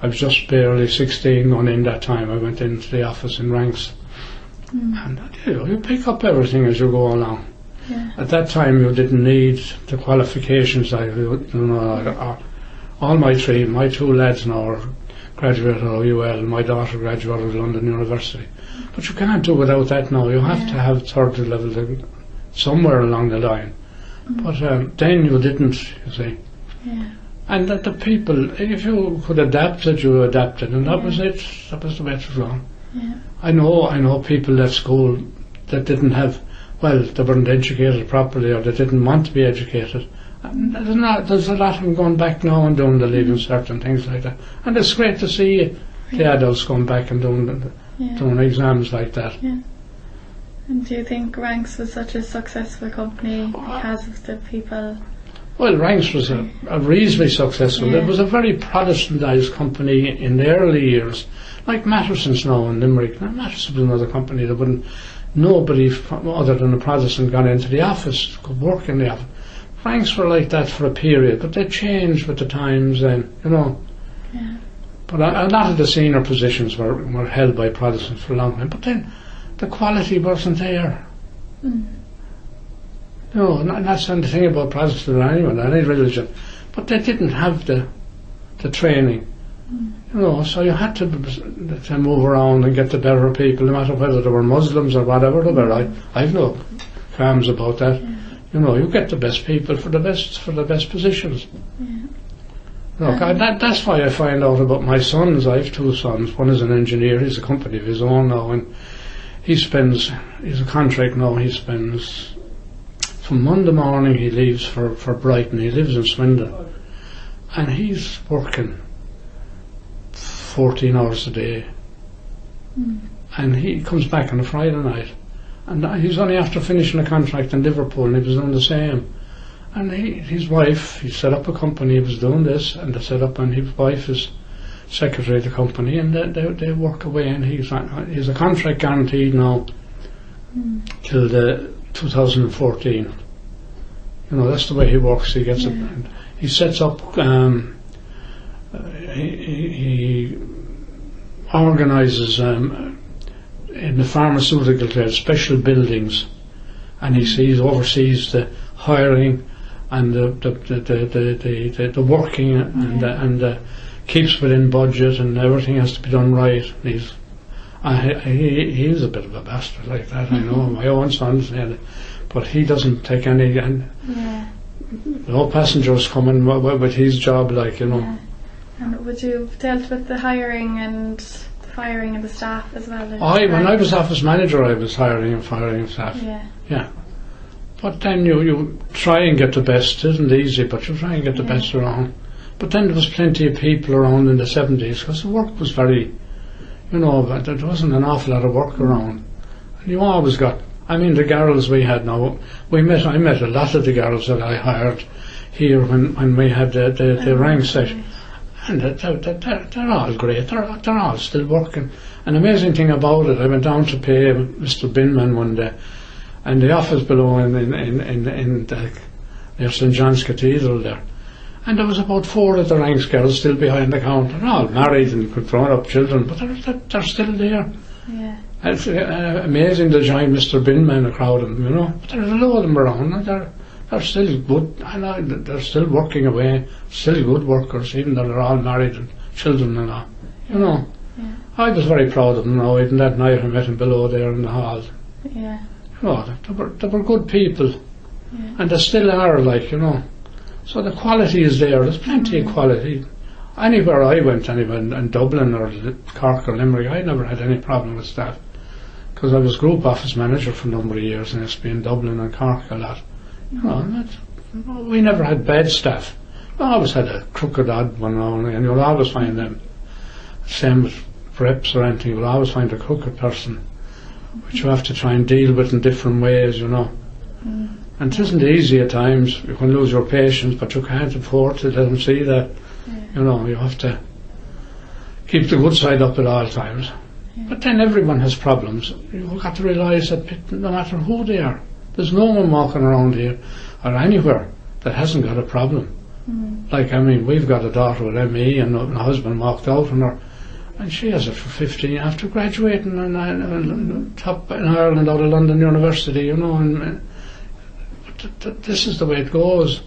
I was just barely 16 going in that time. I went into the office in ranks, and you pick up everything as you go along. Yeah. At that time, you didn't need the qualifications. All my two lads now are graduated at OUL. My daughter graduated at London University. But you can't do without that now. You have to have third level somewhere along the line. But then you didn't, you see. Yeah. And that the people, if you could adapt it, you adapted, and that was it. That was the way it was going. Yeah. I know people at school that didn't have, well, they weren't educated properly, or they didn't want to be educated. And there's a lot of them going back now and doing the leaving cert and things like that. And it's great to see the adults going back and doing exams like that. Yeah. And do you think Ranks was such a successful company because of the people? Well, Ranks was a reasonably successful. Yeah. It was a very Protestantised company in the early years, like Matterson's now in Limerick. Now, Matterson was another company that nobody other than a Protestant got into the office, could work in the office. Ranks were like that for a period, but they changed with the times then, Yeah. But a lot of the senior positions were held by Protestants for a long time, but then the quality wasn't there. No, and that's the thing about Protestants or anyone, any religion, but they didn't have the training. So you had to move around and get the better people, no matter whether they were Muslims or whatever they were. I've no qualms about that. You get the best people for the best positions. Look, that's why I find out about my sons. I have two sons. One is an engineer. He's a company of his own now, and he's a contract now. He spends from Monday morning. He leaves for Brighton. He lives in Swindon, and he's working 14 hours a day, and he comes back on a Friday night, and he's only after finishing a contract in Liverpool, and he was doing the same. And his wife, he set up a company, he was doing this, and they set up, and his wife is secretary of the company, and they work away, and he's a contract guaranteed now till the 2014. That's the way he works. He gets it. He sets up. He organises in the pharmaceutical trade special buildings, and he oversees the hiring and the working and keeps within budget, and everything has to be done right. He's a bit of a bastard like that. I know my own son's, but he doesn't take any. No passengers coming with his job, Yeah. And would you have dealt with the hiring and the firing of the staff as well? When I was office manager, I was hiring and firing staff. Yeah. But then you try and get the best. It isn't easy, but you try and get the best around. But then there was plenty of people around in the 70s, because the work was very, there wasn't an awful lot of work around. And you always got, the girls we had now, I met a lot of the girls that I hired here when we had the rank set. And they're all great, they're all still working. An amazing thing about it, I went down to pay Mr. Binman one day, and the office below in near St. John's Cathedral there, and there was about 4 of the ranks girls still behind the counter. They're all married and grown up children, but they're still there. Yeah. It's amazing to join Mr. Binman, a crowd of them, but there's a lot of them around, and they're still good. They're still working away, still good workers, even though they're all married and children and all. Yeah. I was very proud of them now. Even that night I met him below there in the hall. Yeah. They were good people, and they still are, So the quality is there. There's plenty of quality. Anywhere I went, in Dublin or Cork or Limerick, I never had any problem with staff, because I was group office manager for a number of years, and it's been in Dublin and Cork a lot. We never had bad staff. We always had a crooked odd one, and you'll always find them. Same with reps or anything, you'll always find a crooked person, which you have to try and deal with in different ways, And it isn't easy at times. You can lose your patience, but you can't afford to let them see that. You have to keep the good side up at all times. But then everyone has problems. You've got to realise that no matter who they are, there's no one walking around here or anywhere that hasn't got a problem. Like, I mean, we've got a daughter with ME, and my husband walked out on her, and she has it for 15 after graduating and top in Ireland out of London University, you know, and this is the way it goes.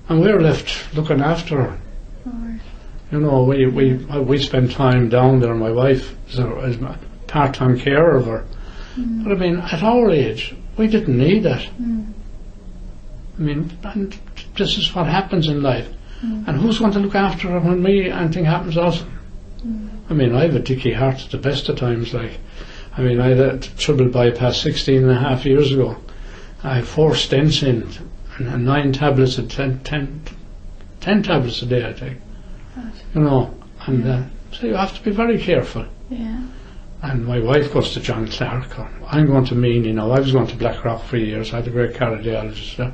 And we're left looking after her. You know, we spend time down there. My wife is a part-time carer of her. But I mean, at our age, we didn't need that. I mean, and this is what happens in life. And who's going to look after her when anything happens to us? I mean, I have a dicky heart at the best of times. Like, I mean, I had a triple bypass 16 and a half years ago. I had 4 stents in and 9 tablets, 10 tablets a day I take. You know, and so you have to be very careful. And my wife goes to John Clark. I'm going to Mean, you know. I was going to Blackrock for years. I had a great cardiologist there.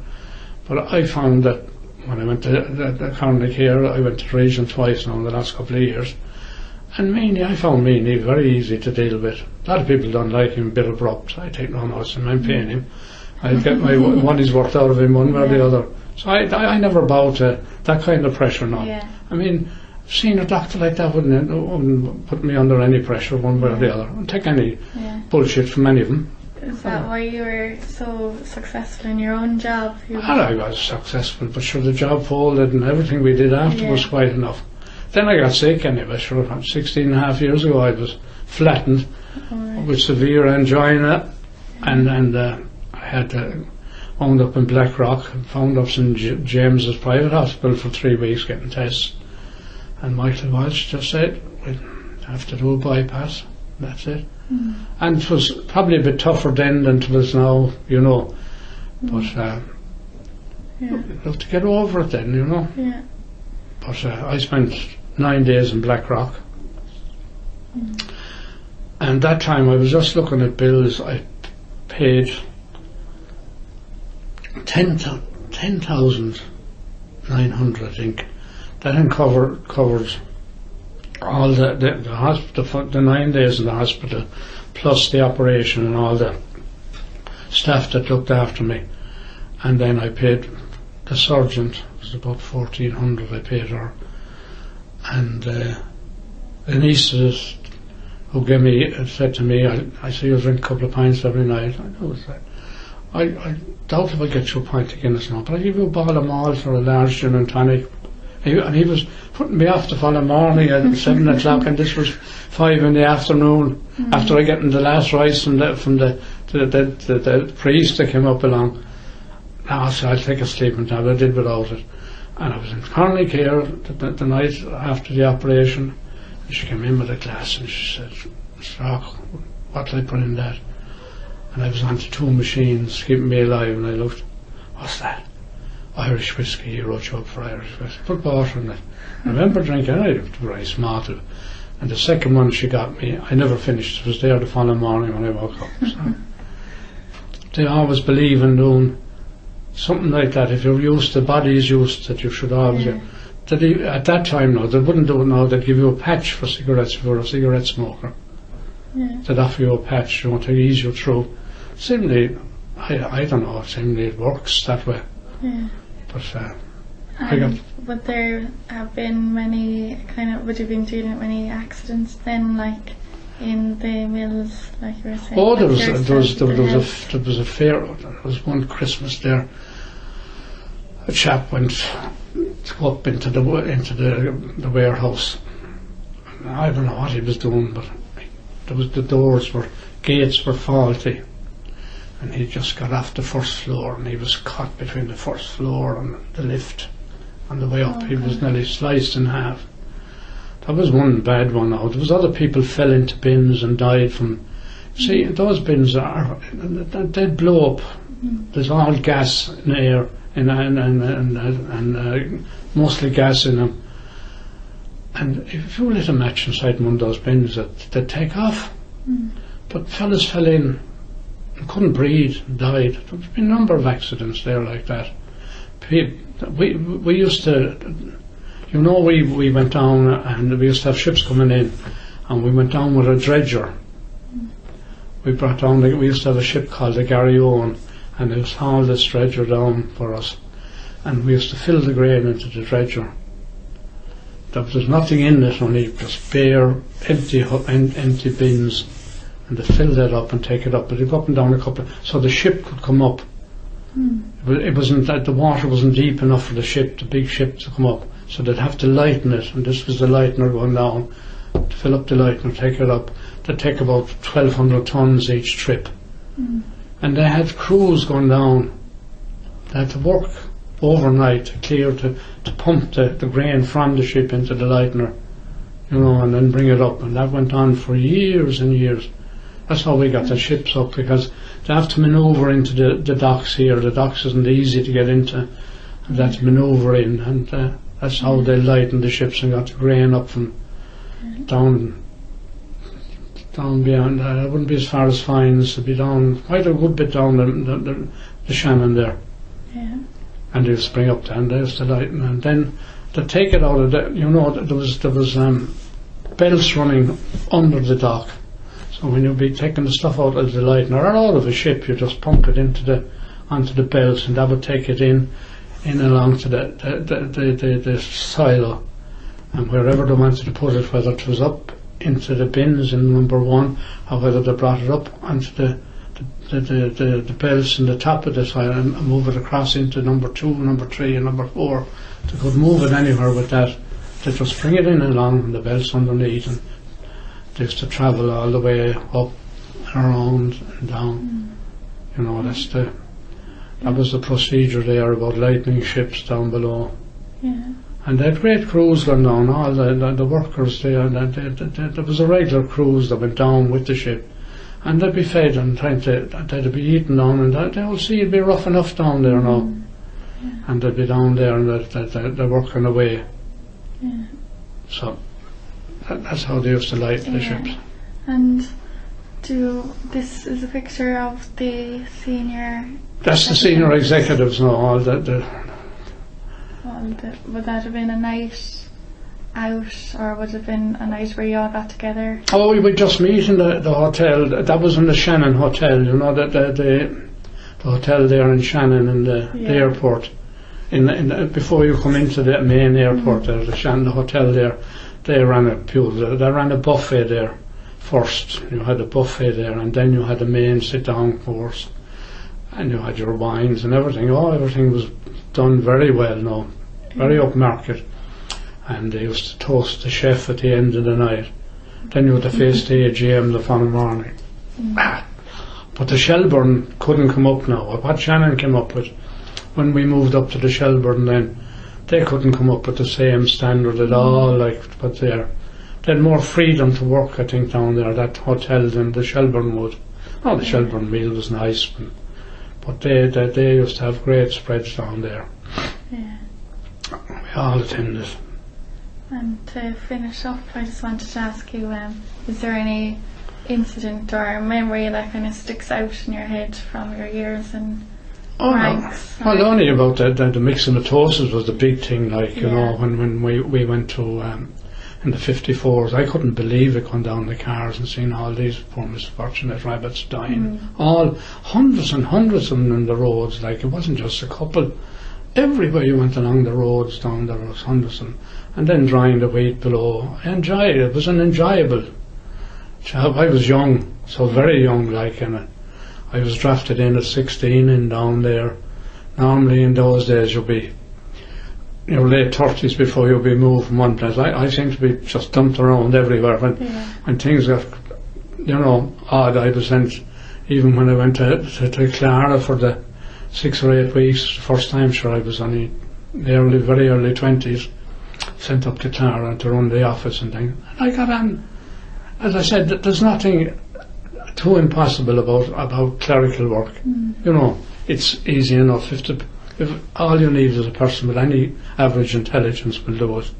But I found that when I went to the coronary care, I went to the region twice now in the last couple of years. And Meany, I found Meany very easy to deal with. A lot of people don't like him, a bit abrupt. I take no notice, and I'm paying him. I'll get my money's worth out of him one way or the other. So I never bow to that kind of pressure now. I mean, seeing a doctor like that wouldn't put me under any pressure one way or the other. I'll take any bullshit from any of them. Is that why you were so successful in your own job? Well, I was successful, but sure, the job folded and everything we did after was quite enough. Then I got sick anyway, sure, 16 and a half years ago I was flattened with severe angina, and I had wound up in Blackrock, found up in James's private hospital for 3 weeks getting tests, and Michael Walsh just said, we'll have to do a bypass, that's it. And it was probably a bit tougher then than it is now, you know, but you have to get over it then, you know. But I spent 9 days in Blackrock, and that time I was just looking at bills. I paid 10,900, I think. That then covered all the 9 days in the hospital, plus the operation and all the staff that looked after me. And then I paid the surgeon, it was about 1,400 I paid her. And the anaesthetist who gave me, said to me, I see you drink a couple of pints every night. I know that. I doubt if I get you a pint of Guinness now, but I'll give you a bottle of malt or a large gin and tonic. And he was putting me off the following morning at 7 o'clock, and this was 5 in the afternoon, after I getting the last rice from the priest that came up along. Now, so I'll take a sleeping tablet. I did without it. And I was in coronary care the night after the operation, and she came in with a glass and she said, Mr. Haugh, what'll I put in that? And I was on to 2 machines keeping me alive, and I looked, what's that? Irish whiskey. He wrote you up for Irish whiskey. Put water in it. I remember drinking it. It was very smart. And the second one she got me, I never finished. It was there the following morning when I woke up. So they always believe in doing something like that. If you're used, the body is used, that you should always at that time now, they wouldn't do it now. They'd give you a patch for cigarettes if you're a cigarette smoker. They'd offer you a patch, you know, to ease you through. Seemingly, I don't know, seemingly it works that way. But would there have been many would you have been dealing with many accidents then, like in the mills, like you were saying? Oh, there was a fair. There was one Christmas there. A chap went up into the warehouse. I don't know what he was doing, but the gates were faulty, and he just got off the first floor, and he was caught between the first floor and the lift on the way up. He was nearly sliced in half. That was one bad one out. There was other people fell into bins and died from. See, those bins they'd blow up. There's all gas in the air, and mostly gas in them. And if you lit a match inside one of those bins, they'd take off. But fellas fell in and couldn't breathe and died. There's been a number of accidents there like that. We used to, you know, we went down and we used to have ships coming in and we went down with a dredger. We brought down, we used to have a ship called the Gary Owen, and it was hauled this dredger down for us, and we used to fill the grain into the dredger. There was nothing in it, only just bare, empty bins, and they filled that up and take it up. But they'd go up and down a couple, so the ship could come up. It wasn't that the water wasn't deep enough for the big ship to come up, so they'd have to lighten it, and this was the lightener going down to fill up the lightener, take it up. They'd take about 1,200 tons each trip, and they had crews going down. They had to work overnight to clear, to pump the grain from the ship into the lightener, and then bring it up, and that went on for years and years. That's how we got the ships up, because they have to manoeuvre into the docks here. The docks isn't easy to get into, and they have to manoeuvre in, and that's how they lightened the ships and got the grain up from down beyond. It wouldn't be as far as Fines, it'd be down quite a good bit down the Shannon there. Yeah. And they used to bring up there, and they used to lighten, and then to take it out of there was belts running under the dock. So when you'd be taking the stuff out of the lightener or out of a ship, you just pump it onto the belts, and that would take it in along to the silo, and wherever they wanted to put it, whether it was up into the bins in number 1, or whether they brought it up onto the belts in the top of the silo and move it across into number 2, number 3 and number 4. They could move it anywhere with that. They just bring it in along and the belts underneath, and they used to travel all the way up and around and down. That was the procedure there about lightening ships down below. Yeah. And they had great crews going down, all the workers there, and there was a regular cruise that went down with the ship, and they'd be fed and they'd be eaten down, and they'll see it'd be rough enough down there now. Yeah. And they'd be down there, and they're working away. Yeah. So that's how they used to lighten the ships. And this is a picture of the senior. That's the senior executives now. Would that have been a night out, or would it have been a night where you all got together? Oh, we would just meet in the hotel. That was in the Shannon Hotel, the hotel there in Shannon in the airport. Before you come into the main airport, the Shannon Hotel there, they ran a buffet there first. You had a buffet there, and then you had a main sit-down course, and you had your wines and everything. Everything was done very well now, very upmarket, and they used to toast the chef at the end of the night. Then you had to face the AGM the following morning. But the Shelburne couldn't come up now. What Shannon came up with when we moved up to the Shelburne, then they couldn't come up with the same standard at all, but they had more freedom to work, I think, down there, that hotel, than the Shelburne would. The Shelburne meal was nice, but they used to have great spreads down there. Yeah. We all attended. And to finish up, I just wanted to ask you, is there any incident or memory that kind of sticks out in your head from your years in ranks? No. Well, only about the mixing of toasters was the big thing, when we went to in the 54s. I couldn't believe it, going down the cars and seeing all these poor misfortunate rabbits dying. All hundreds and hundreds of them in the roads, it wasn't just a couple. Everywhere you went along the roads down there was hundreds of them. And then drying the wheat below. It was an enjoyable job. I was young, so very young, and I was drafted in at 16 and down there. Normally in those days you'll be late 30s before you'll be moved from one place. I seem to be just dumped around everywhere when things got odd. I was sent, even when I went to Clara for the 6 or 8 weeks the first time, I was only very early 20s, sent up to Clara to run the office and things. And I got on. As I said, there's nothing too impossible about clerical work. It's easy enough. If all you need is a person with any average intelligence will do it.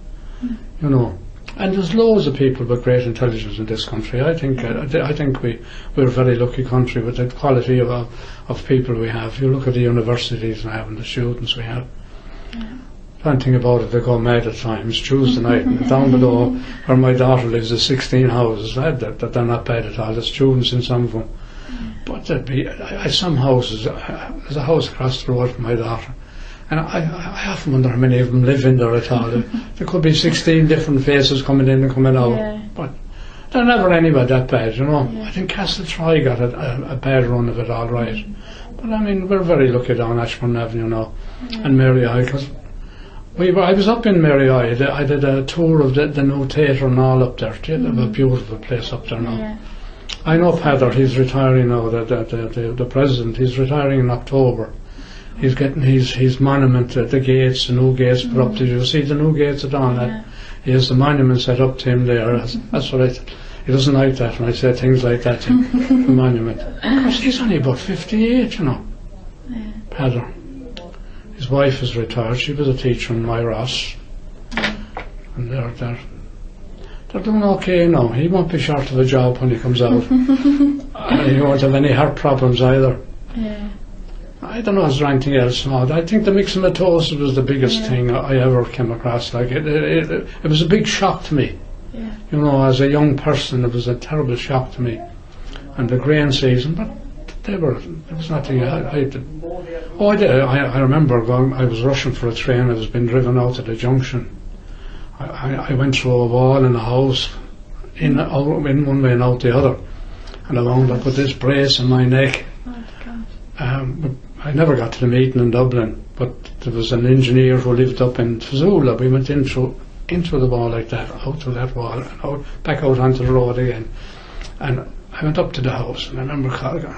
And there's loads of people with great intelligence in this country. I think we're a very lucky country with the quality of people we have. You look at the universities we have and the students we have. Don't think about it, they go mad at times. Tuesday night, and down below where my daughter lives, there's 16 houses. That they're not bad at all. There's students in some of them. But there'd be some houses. There's a house across the road from my daughter, and I often wonder how many of them live in there at all. There could be 16 different faces coming in and coming out. Yeah. But they're never anywhere that bad, you know. Yeah. I think Castletroy got a bad run of it, all right. But I mean, we're very lucky down Ashbourne Avenue now, and Mary I, because I was up in Mary I did a tour of the new theatre and all up there. They have a beautiful place up there now. Yeah. I know Peter, he's retiring now, the president, he's retiring in October. He's getting his monument at the gates, the new gates put up. Did you see the new gates at all? Yeah. He has the monument set up to him there. That's what he doesn't like that when I say things like that to him, the monument. Because he's only about 58, you know, Yeah. Peter. His wife is retired, she was a teacher in my Ross. And they're doing okay now. He won't be short of a job when he comes out. And he won't have any heart problems either. Yeah. I don't know, is there anything else? No, I think the myxomatosis was the biggest thing I ever came across. Like it was a big shock to me. Yeah. You know, as a young person, it was a terrible shock to me. And the grain season, but there was nothing. I did. I remember going. I was rushing for a train. I was being driven out to the junction. I went through a wall in a house, in one way and out the other, and I wound up with this brace in my neck. Oh God. But I never got to the meeting in Dublin, but there was an engineer who lived up in Fazula. We went into the wall like that, out through that wall, and back out onto the road again. And I went up to the house, and I remember calling.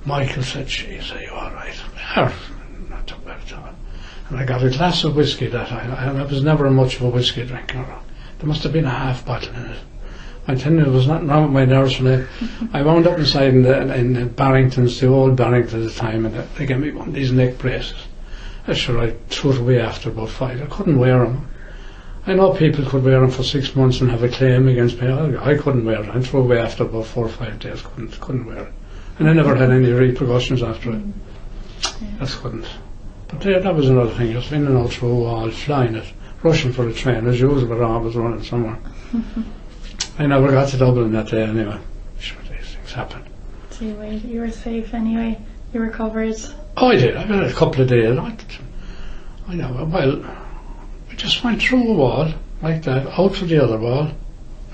Michael said, "Jeez, are you all right?" Not too bad at all. And I got a glass of whiskey that I was never much of a whiskey drinker. There must have been a half bottle in it. I tell you, there was nothing wrong with my nerves when I wound up inside in Barrington's, the old Barrington at the time, and they gave me one of these neck braces. I threw it away after about 5. I couldn't wear them. I know people could wear them for 6 months and have a claim against me. I couldn't wear it. I threw it away after about 4 or 5 days. Couldn't wear it. And I never had any repercussions after it. Just couldn't. But that was another thing. Just in and out through a wall, flying it, rushing for the train, as usual, but I was running somewhere. I never got to Dublin that day anyway. Sure, these things happen. So you were safe anyway. You recovered. Oh, I did. I had a couple of days. I know. Well, I just went through a wall like that, out to the other wall,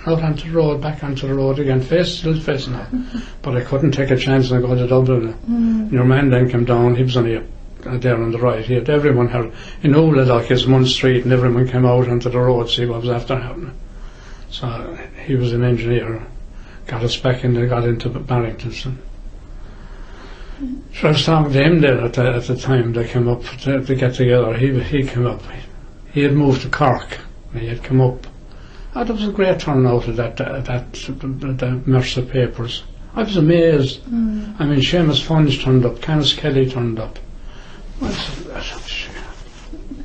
out onto the road, back onto the road again, still facing up. But I couldn't take a chance and go to Dublin. Your man then came down. He was only there on the right. He had everyone here in Oola, like it's one street, and everyone came out onto the road to see what was after happening. So he was an engineer, got us back in and got into Barrington's. So I was talking to him there at the time they came up to get together. He came up. He had moved to Cork and he had come up. Oh, there was a great turnout of the Mercer papers. I was amazed. I mean, Seamus Funge turned up, Canis Kelly turned up.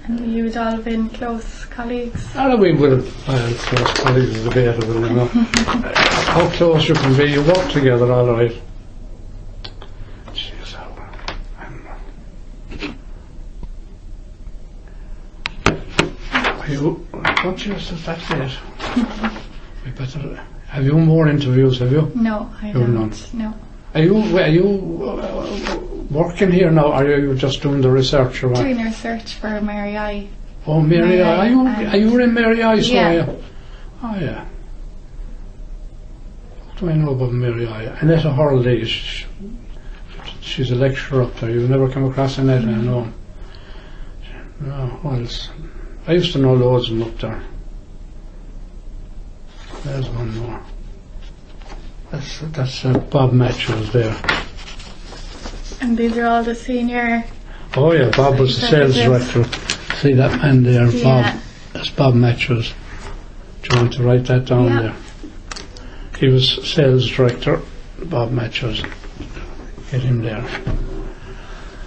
And you would all have been close colleagues? We would have close colleagues, is debatable, you know. How close you can be, you work together all right. Jeez, don't you just that late? We better. Have you more interviews, have you? No, I don't. No. Are you working here now, or are you just doing the research or what? Doing research for Mary I. Oh, Mary I. Are you in Mary I? Yeah. Oh, yeah. What do I know about Mary I? Annetta Hurley, she's a lecturer up there. You've never come across Annetta, I know. No, well, I used to know loads of them up there. There's one more. That's Bob Matthews there. And these are all the senior. Oh yeah, Bob was the sales director. See that man there, Bob. That's Bob Matthews. Do you want to write that down there? He was sales director, Bob Matthews. Get him there.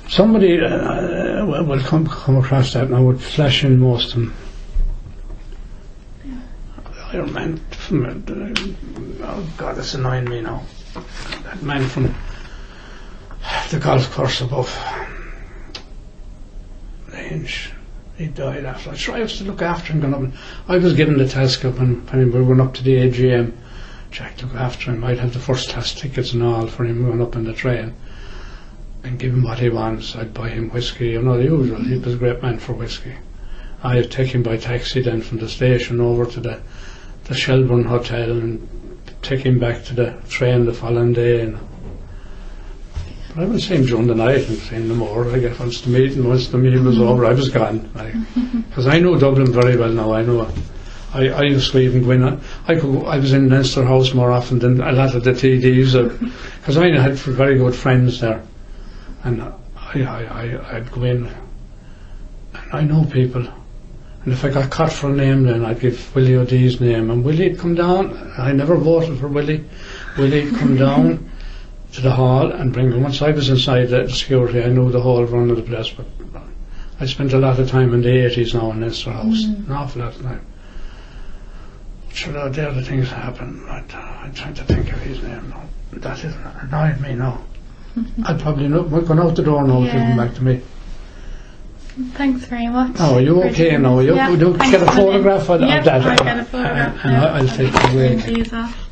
Somebody will come across that now would flash in most of them. Iron Man oh God, it's annoying me now. That man from the golf course above Range. He died after. I used to look after him going up. And I was given the task of when we were going up to the AGM. Jack look after him. I'd have the first class tickets and all for him going up in the train. And give him what he wants. I'd buy him whiskey, the usual. He was a great man for whiskey. I'd take him by taxi then from the station over to the Shelburne Hotel and take him back to the train the following day. But I would see him during the night and see him no more. Once the meeting was over, I was gone. Because I know Dublin very well now. I know it. I used to even go in. I was in Leinster House more often than a lot of the TDs, because I had very good friends there, and I'd go in, and I know people. And if I got caught for a name, then I'd give Willie O'Dee's name, and Willie'd come down. I never voted for Willie. Willie'd come down to the hall and bring him. Once I was inside the security, I knew the whole run of the place. But I spent a lot of time in the 80s now in Leinster House, an awful lot of time. Sure, there the things happen. I'm trying to think of his name now. That is annoying me now. I'd probably not gone out the door now if you come back to me. Thanks very much. Oh, are you okay now? You get a photograph of that? I'll get a photograph. And I'll take it away. These off.